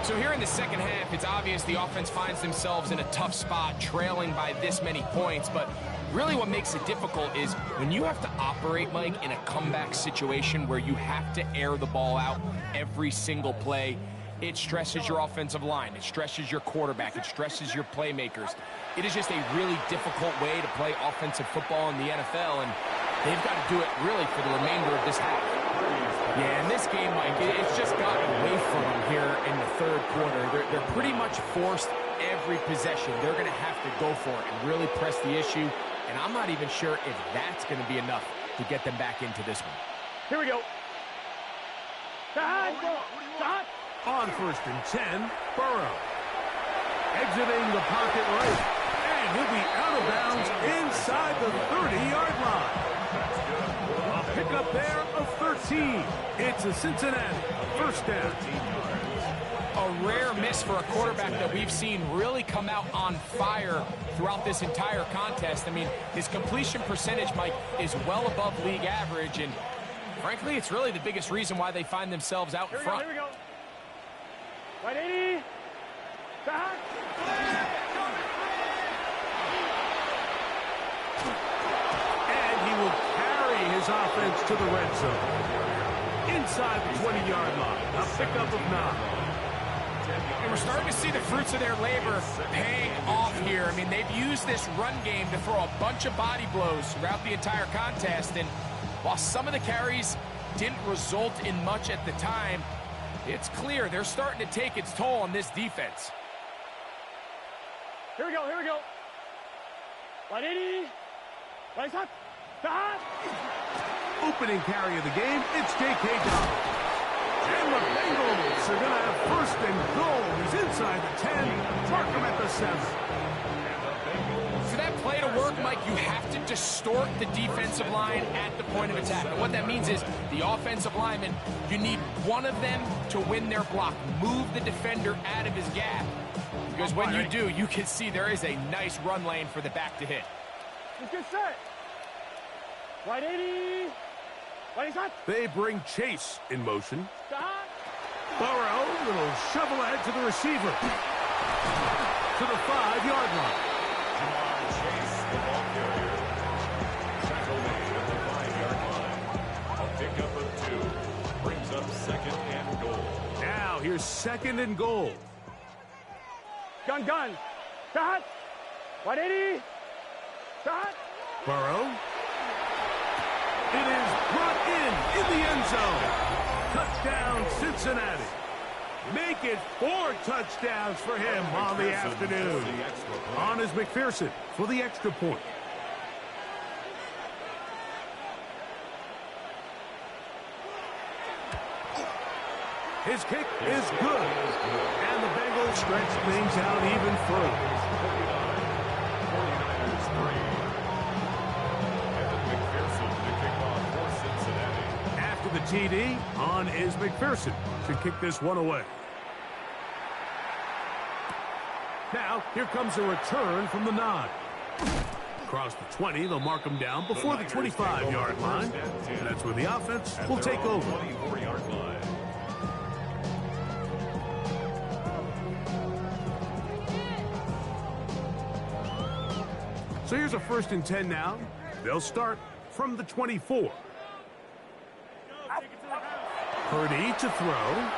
So here in the second half, it's obvious the offense finds themselves in a tough spot, trailing by this many points, but really what makes it difficult is when you have to operate, Mike, in a comeback situation where you have to air the ball out every single play, it stresses your offensive line. It stresses your quarterback. It stresses your playmakers. It is just a really difficult way to play offensive football in the NFL, and they've got to do it really for the remainder of this half. Yeah, in this game, Mike, it's just gotten away from them here in the third quarter. They're pretty much forced every possession. They're going to have to go for it and really press the issue, and I'm not even sure if that's going to be enough to get them back into this one. Here we go. On 1st and 10, Burrow. Exiting the pocket right. And he'll be out of bounds inside the 30-yard line. A pickup there of 13. It's a Cincinnati first down. A rare miss for a quarterback that we've seen really come out on fire throughout this entire contest. I mean, his completion percentage, Mike, is well above league average, and frankly, it's really the biggest reason why they find themselves out in front. Here we go. Right 80. Back. And he will carry his offense to the red zone. Inside the 20-yard line. A pickup of 9. And we're starting to see the fruits of their labor paying off here. I mean, they've used this run game to throw a bunch of body blows throughout the entire contest, and while some of the carries didn't result in much at the time, it's clear they're starting to take its toll on this defense. Here we go, here we go. 180. Right shot. Back. Opening carry of the game, it's J.K. Dobbins. And the Bengals are going to have 1st and goal. He's inside the 10. Mark him at the 7. For that play to work, Mike, you have to distort the defensive line at the point of attack. And what that means is the offensive lineman, you need one of them to win their block. Move the defender out of his gap. Because when you do, you can see there is a nice run lane for the back to hit. Let's get set. Right 80. Right shot. They bring Chase in motion. Stop. Burrow, little shovel ahead to the receiver. To the 5-yard line. Chase, the ball carrier. Tackle made at the 5-yard line. A pickup of 2. Brings up 2nd and goal. Now here's 2nd and goal. Gun. Stop. 180. Stop. Burrow. It is brought in the end zone. Touchdown, Cincinnati. Make it 4 touchdowns for him on the afternoon. On is McPherson for the extra point. His kick is good. And the Bengals stretch things out even further. 49ers 3. McPherson to kick off for Cincinnati. After the TD, on is McPherson to kick this one away. Now, here comes a return from the 9. Across the 20, they'll mark him down before the 25-yard line. And that's where the offense will take over. 24-yard line. So here's a 1st and 10 now. They'll start from the 24. Purdy to throw.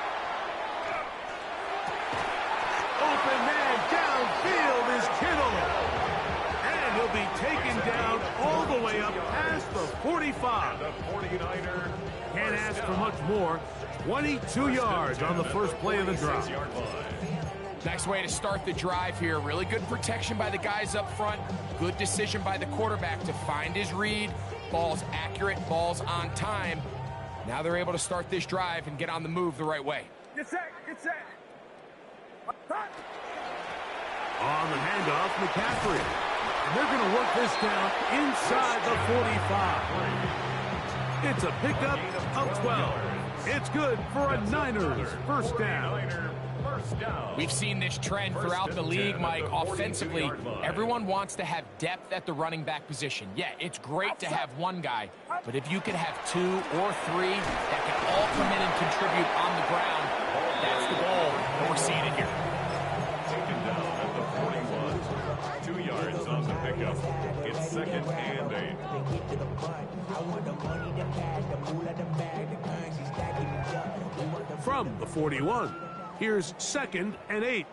Open man downfield is Kittle. And he'll be taken down all the way up past the 45. The 49er. Can't ask for much more. 22 yards on the first play of the drive. Nice way to start the drive here. Really good protection by the guys up front. Good decision by the quarterback to find his read. Ball's accurate, ball's on time. Now they're able to start this drive and get on the move the right way. Get set. On the handoff, McCaffrey. And they're going to work this down inside the 45. It's a pickup of 12. It's good for a Niners first down. We've seen this trend throughout the league, Mike. Offensively, everyone wants to have depth at the running back position. Yeah, it's great to have one guy, but if you can have 2 or 3 that can all come in and contribute on the ground, that's the goal, and we're seeing it here. Taken down at the 41. 2 yards on the pickup. It's 2nd and 8. From the 41, Here's 2nd and 8.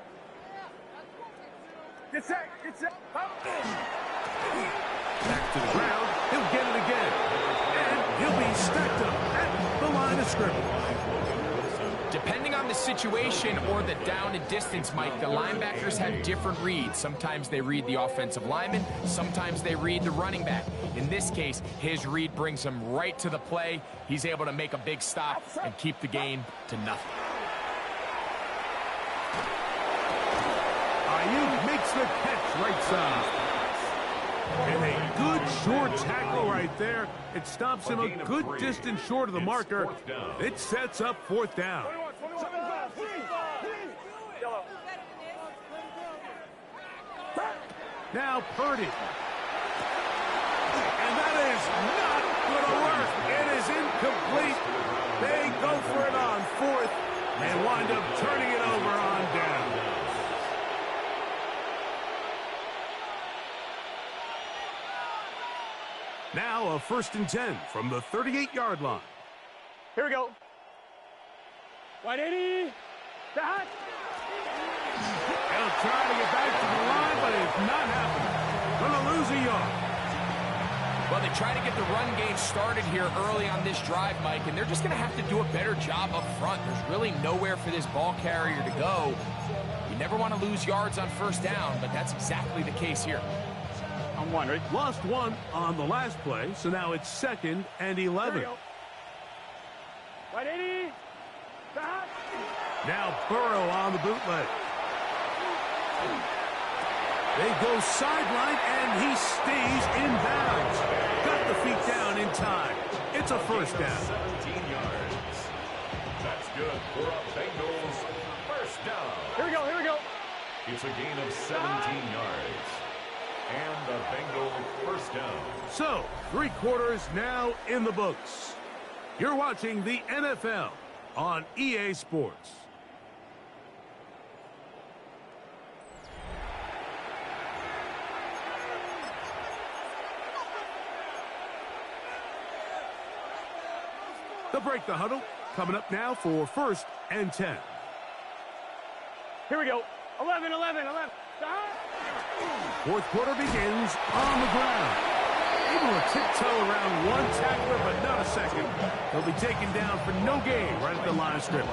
Get set. Get set. Up. Back to the ground. He'll get it again. And he'll be stacked up at the line of scrimmage. Depending on the situation or the down and distance, Mike, the linebackers have different reads. Sometimes they read the offensive lineman. Sometimes they read the running back. In this case, his read brings him right to the play. He's able to make a big stop and keep the gain to nothing. Ayuk makes the catch right side. And a good short tackle right there. It stops him a good distance short of the marker. It sets up 4th down. Now Purdy. And that is not going to work. It is incomplete. They go for it on 4th and wind up turning it over on down. Now a 1st and 10 from the 38-yard line. Here we go. 180. Back. They'll try to get back to the line, but it's not happening. Going to lose a yard. Well, they try to get the run game started here early on this drive, Mike, and they're just going to have to do a better job up front. There's really nowhere for this ball carrier to go. You never want to lose yards on 1st down, but that's exactly the case here. On 1, ready? Lost 1 on the last play, so now it's 2nd and 11. 180. Back. Now Burrow on the bootleg. They go sideline, and he stays in bounds. Got the feet down in time. It's a 1st down. 17 yards. That's good for a Bengals 1st down. Here we go. Here we go. It's a gain of 17 yards. And the Bengals 1st down. So, 3 quarters now in the books. You're watching the NFL on EA Sports. They'll break the huddle. Coming up now for 1st and 10. Here we go. 11. 4th quarter begins on the ground. Able to tiptoe around 1 tackler, but not a second. He'll be taken down for no gain right at the line of scrimmage.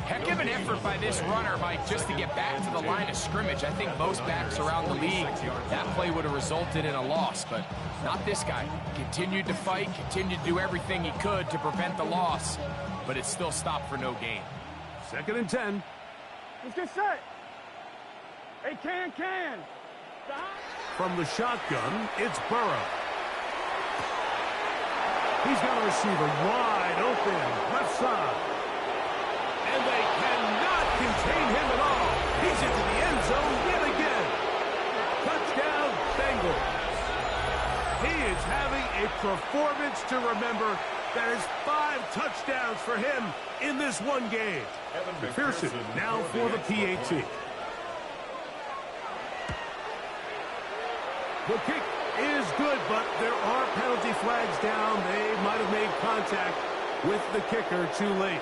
Heck of an effort by this runner, Mike, just to get back to the line of scrimmage. I think most backs around the league, that play would have resulted in a loss, but not this guy. Continued to fight, continued to do everything he could to prevent the loss, but it still stopped for no gain. 2nd and 10. Let's get set. Hey, can. From the shotgun, it's Burrow. He's got a receiver wide open, left side. And they cannot contain him at all. He's into the end zone yet again. Touchdown, Bengals. He is having a performance to remember. There's 5 touchdowns for him in this one game. McPherson now for the PAT. The kick is good, but there are penalty flags down. They might have made contact with the kicker too late.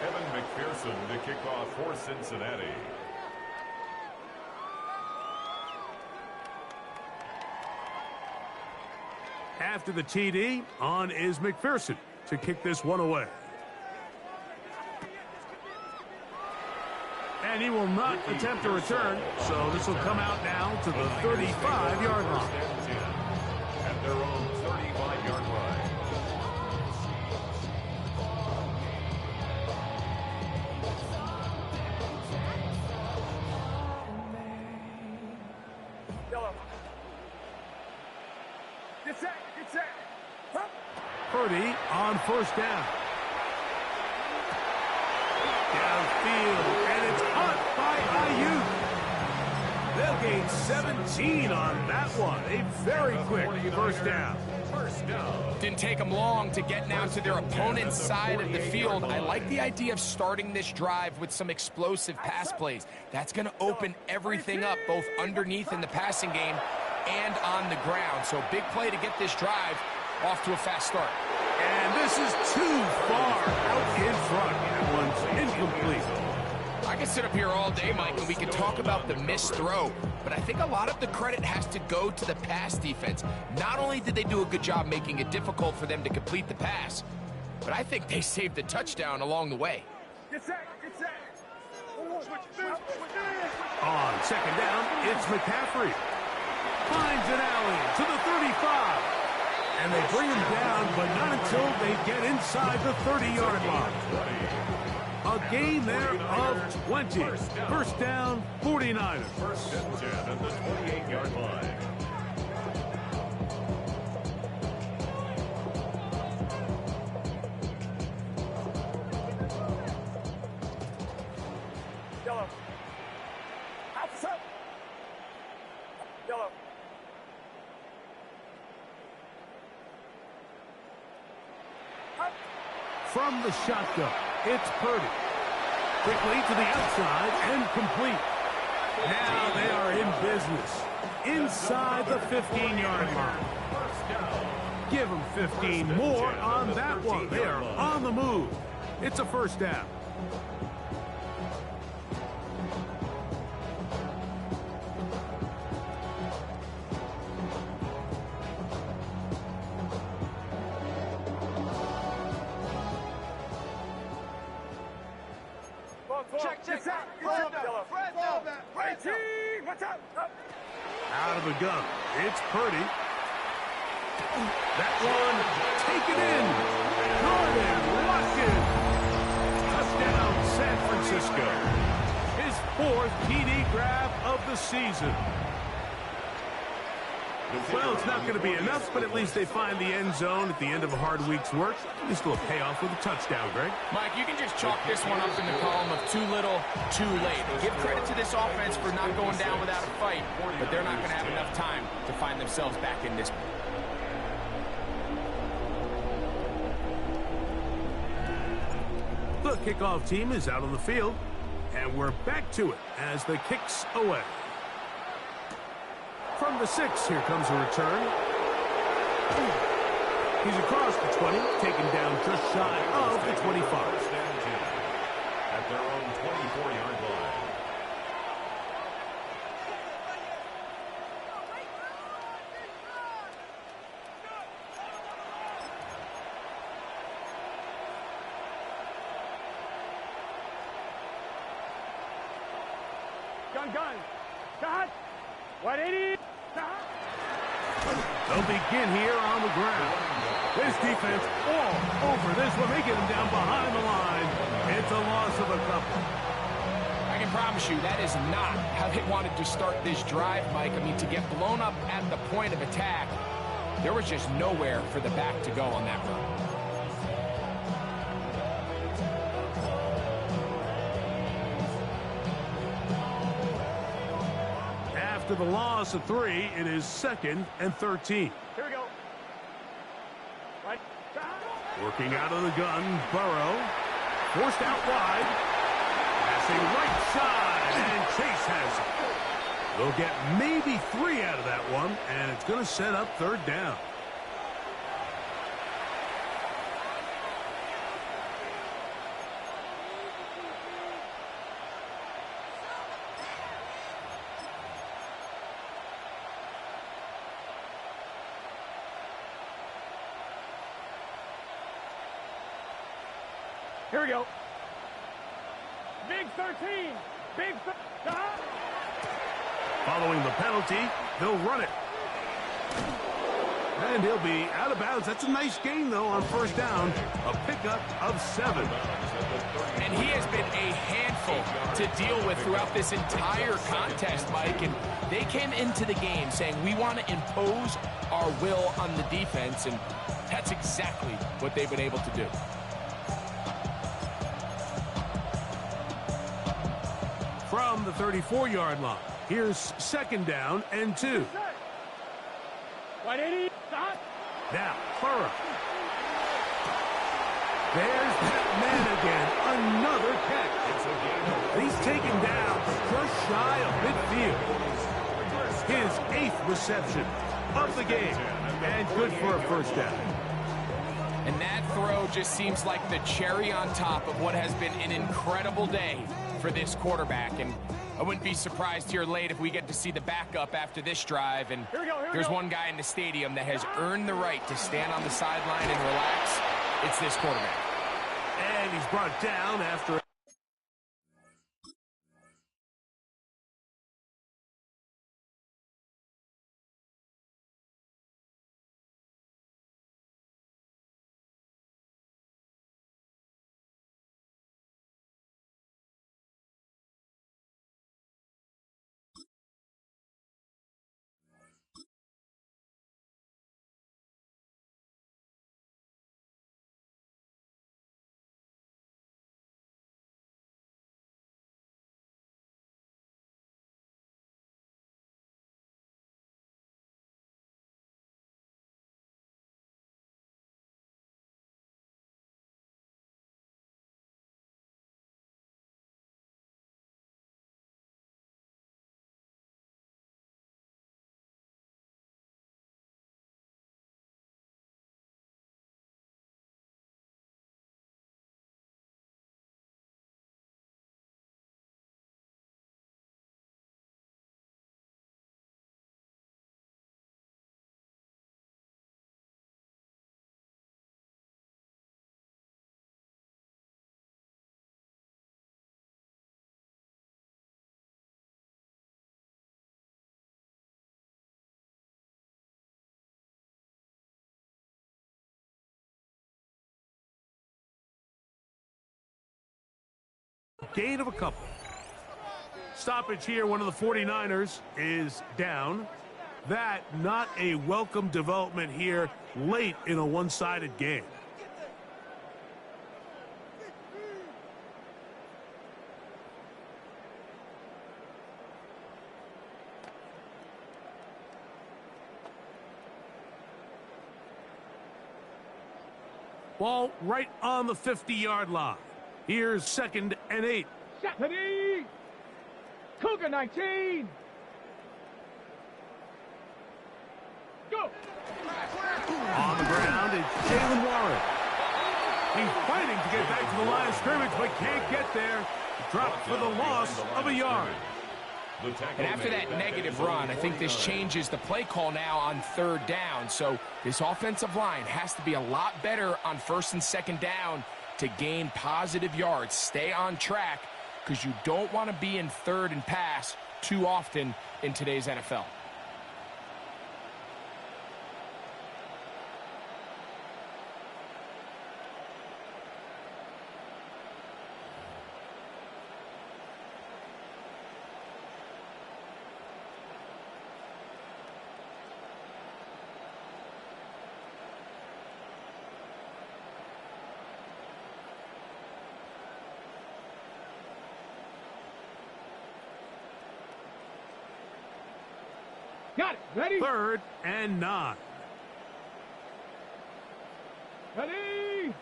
Evan McPherson to kick off for Cincinnati. After the TD, on is McPherson to kick this one away. And he will not attempt a return, so this will come out now to the 35-yard line. At their own 35-yard line. Yellow. Get set. Purdy on 1st down. Downfield, and it's caught by Ayuk. They'll gain 17 on that one. A very quick 1st down. Didn't take them long to get now to their opponent's side of the field. I like the idea of starting this drive with some explosive pass plays. That's going to open everything up, both underneath in the passing game and on the ground. So big play to get this drive off to a fast start. And this is too far out in front. That one's incomplete. I can sit up here all day, Mike, and we can talk about the missed throw, but I think a lot of the credit has to go to the pass defense. Not only did they do a good job making it difficult for them to complete the pass, but I think they saved the touchdown along the way. Get set, get set. On second down, it's McCaffrey. Finds an alley to the 35. And they bring him down, but not until they get inside the 30-yard line. A gain there of 20. First down, 49ers. First and 10 at the 28-yard line. Yellow. Outside. Yellow. From the shotgun, it's Purdy. Quickly to the outside and complete. Now they are in business. Inside the 15-yard line. Give them 15 more on that one. They are on the move. It's a first down. Check, check, check. Yellow. Right team. What's up? Out of the gun, it's Purdy. That one, taken in. Good and locked in. Touchdown, San Francisco. His 4th TD grab of the season. Well, it's not going to be enough, but at least they find the end zone at the end of a hard week's work. At least a little payoff with a touchdown, Greg. Mike, you can just chalk this one up in the column of too little, too late. Give credit to this offense for not going down without a fight, but they're not going to have enough time to find themselves back in this. The kickoff team is out on the field, and we're back to it as the kick's away. From the 6, here comes a return. He's across the 20, taken down just shy of the 25. At their own 24-yard line. Gun. Got. 180. They'll begin here on the ground. This defense all over this one. They get him down behind the line. It's a loss of a couple. I can promise you that is not how they wanted to start this drive, Mike. I mean, to get blown up at the point of attack, there was just nowhere for the back to go on that run. After the loss of 3, it is 2nd and 13. Here we go. Right. Working out of the gun, Burrow. Forced out wide. Passing right side, and Chase has it. They'll get maybe 3 out of that one, and it's going to set up 3rd down. Here we go. Big 13. Big. Following the penalty, they'll run it. And he'll be out of bounds. That's a nice gain, though, on 1st down. A pickup of 7. And he has been a handful to deal with throughout this entire contest, Mike. And they came into the game saying, we want to impose our will on the defense. And that's exactly what they've been able to do. From the 34-yard line, here's 2nd down and 2. 180. Stop. Now, Burrow. There's that man again. Another catch. He's taken down just shy of midfield. His 8th reception of the game. And good for a 1st down. And that throw just seems like the cherry on top of what has been an incredible day for this quarterback. And I wouldn't be surprised here late if we get to see the backup after this drive. And there's one guy in the stadium that has earned the right to stand on the sideline and relax. It's this quarterback. And he's brought down after... Gain of a couple. Stoppage here. One of the 49ers is down. That not a welcome development here late in a one-sided game. Ball right on the 50-yard line. Here's 2nd and 8. Ready? Cougar 19. Go. On the ground is Jalen Warren. He's fighting to get back to the line of scrimmage, but can't get there. Dropped for the loss of a yard. And after that negative run, I think this changes the play call now on 3rd down. So this offensive line has to be a lot better on 1st and 2nd down to gain positive yards. Stay on track because you don't want to be in 3rd and pass too often in today's NFL. Got it. Ready? 3rd and 9. Ready?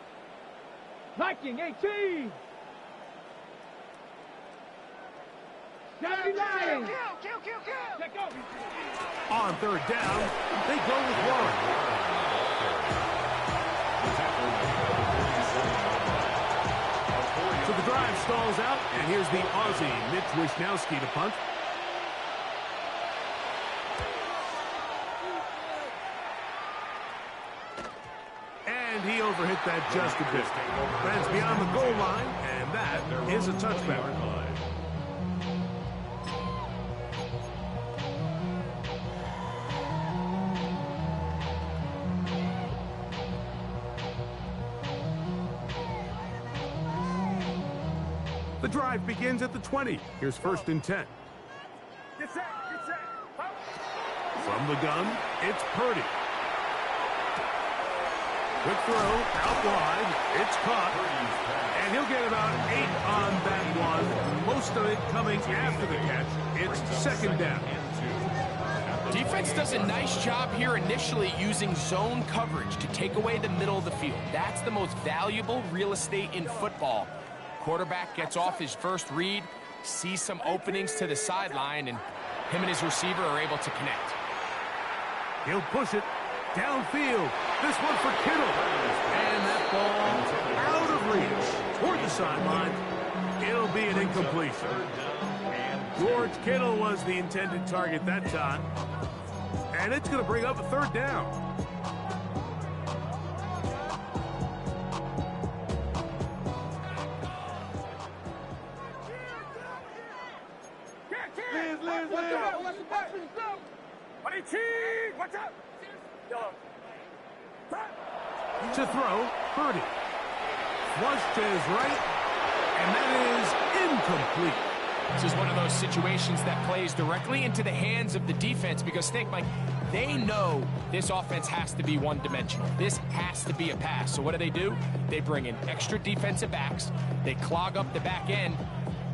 Viking 18. 79. Check go. On 3rd down, they go with Warren. So the drive stalls out, and here's the Aussie, Mitch Wishnowsky, to punt. And he overhit that just a bit. That's beyond the goal line, and that is a touchback. The drive begins at the 20. Here's 1st and 10. Get set. From the gun, it's Purdy. Quick throw, out wide, it's caught, and he'll get about 8 on that one. Most of it coming after the catch. It's 2nd down. Defense does a nice job here initially using zone coverage to take away the middle of the field. That's the most valuable real estate in football. Quarterback gets off his first read, sees some openings to the sideline, and him and his receiver are able to connect. He'll push it downfield. This one for Kittle. And Ball out of reach toward the sideline. It'll be an incompletion. George Kittle was the intended target that time. And it's going to bring up a third down. To throw, Purdy. Flush to his right, and that is incomplete. This is one of those situations that plays directly into the hands of the defense because, think, Mike, they know this offense has to be one-dimensional. This has to be a pass. So what do? They bring in extra defensive backs. They clog up the back end.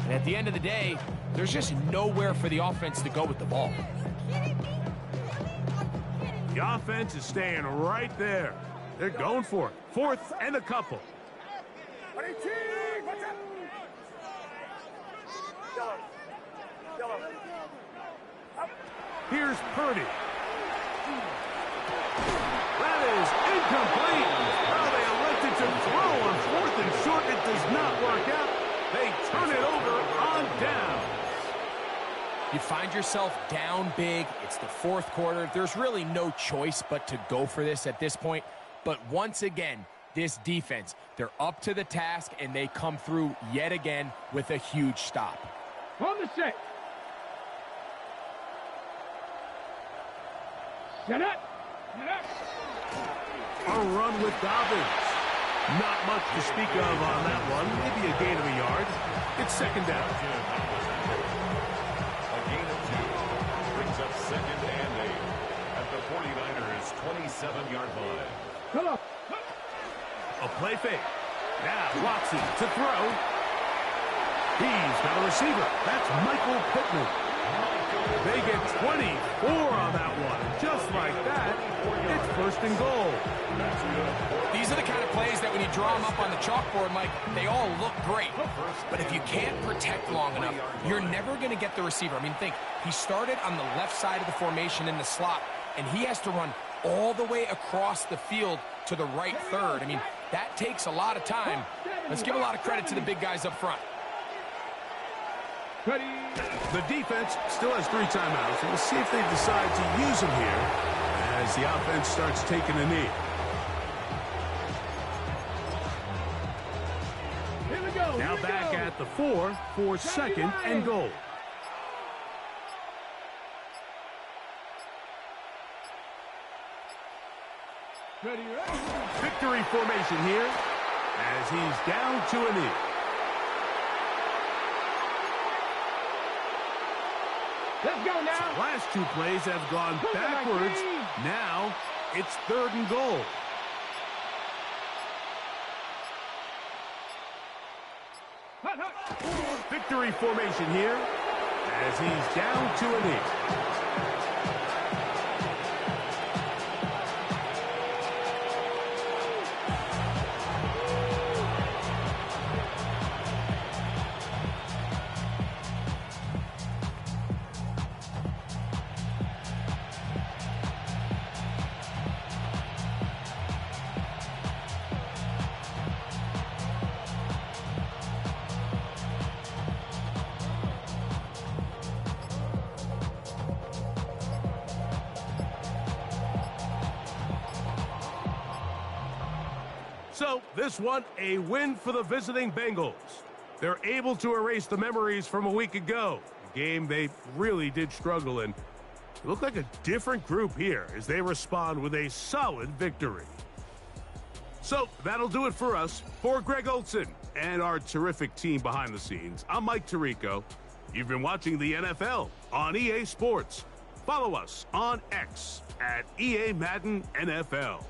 And at the end of the day, there's just nowhere for the offense to go with the ball. The offense is staying right there. They're going for it. 4th and a couple. Here's Purdy. That is incomplete. Well, they elected to throw on 4th and short. It does not work out. They turn it over on down. You find yourself down big. It's the 4th quarter. There's really no choice but to go for this at this point. But once again, this defense, they're up to the task, and they come through yet again with a huge stop. On the set. Set up. A run with Dobbins. Not much to speak of on that one. Maybe a gain of a yard. It's 2nd down. A gain of 2 brings up 2nd and 8 at the 49ers' 27-yard line. Come on. A play fake. Now Watson to throw. He's got a receiver. That's Michael Pittman. They get 24 on that one. Just like that, it's 1st and goal. These are the kind of plays that when you draw them up on the chalkboard, Mike, they all look great. But if you can't protect long enough, you're never going to get the receiver. I mean, think, he started on the left side of the formation in the slot, and he has to run all the way across the field to the right third. I mean, that takes a lot of time. Let's give a lot of credit to the big guys up front. The defense still has 3 timeouts, and we'll see if they decide to use them here as the offense starts taking a knee. Here we go. Now back at the 4 for 2nd and goal. Victory formation here as he's down to a knee. Let's go now. Last 2 plays have gone backwards. Now it's 3rd and goal. Victory formation here as he's down to a knee. So, this one, a win for the visiting Bengals. They're able to erase the memories from a week ago, a game they really did struggle in. It looked like a different group here as they respond with a solid victory. So, that'll do it for us. For Greg Olson and our terrific team behind the scenes, I'm Mike Tirico. You've been watching the NFL on EA Sports. Follow us on X at EA Madden NFL.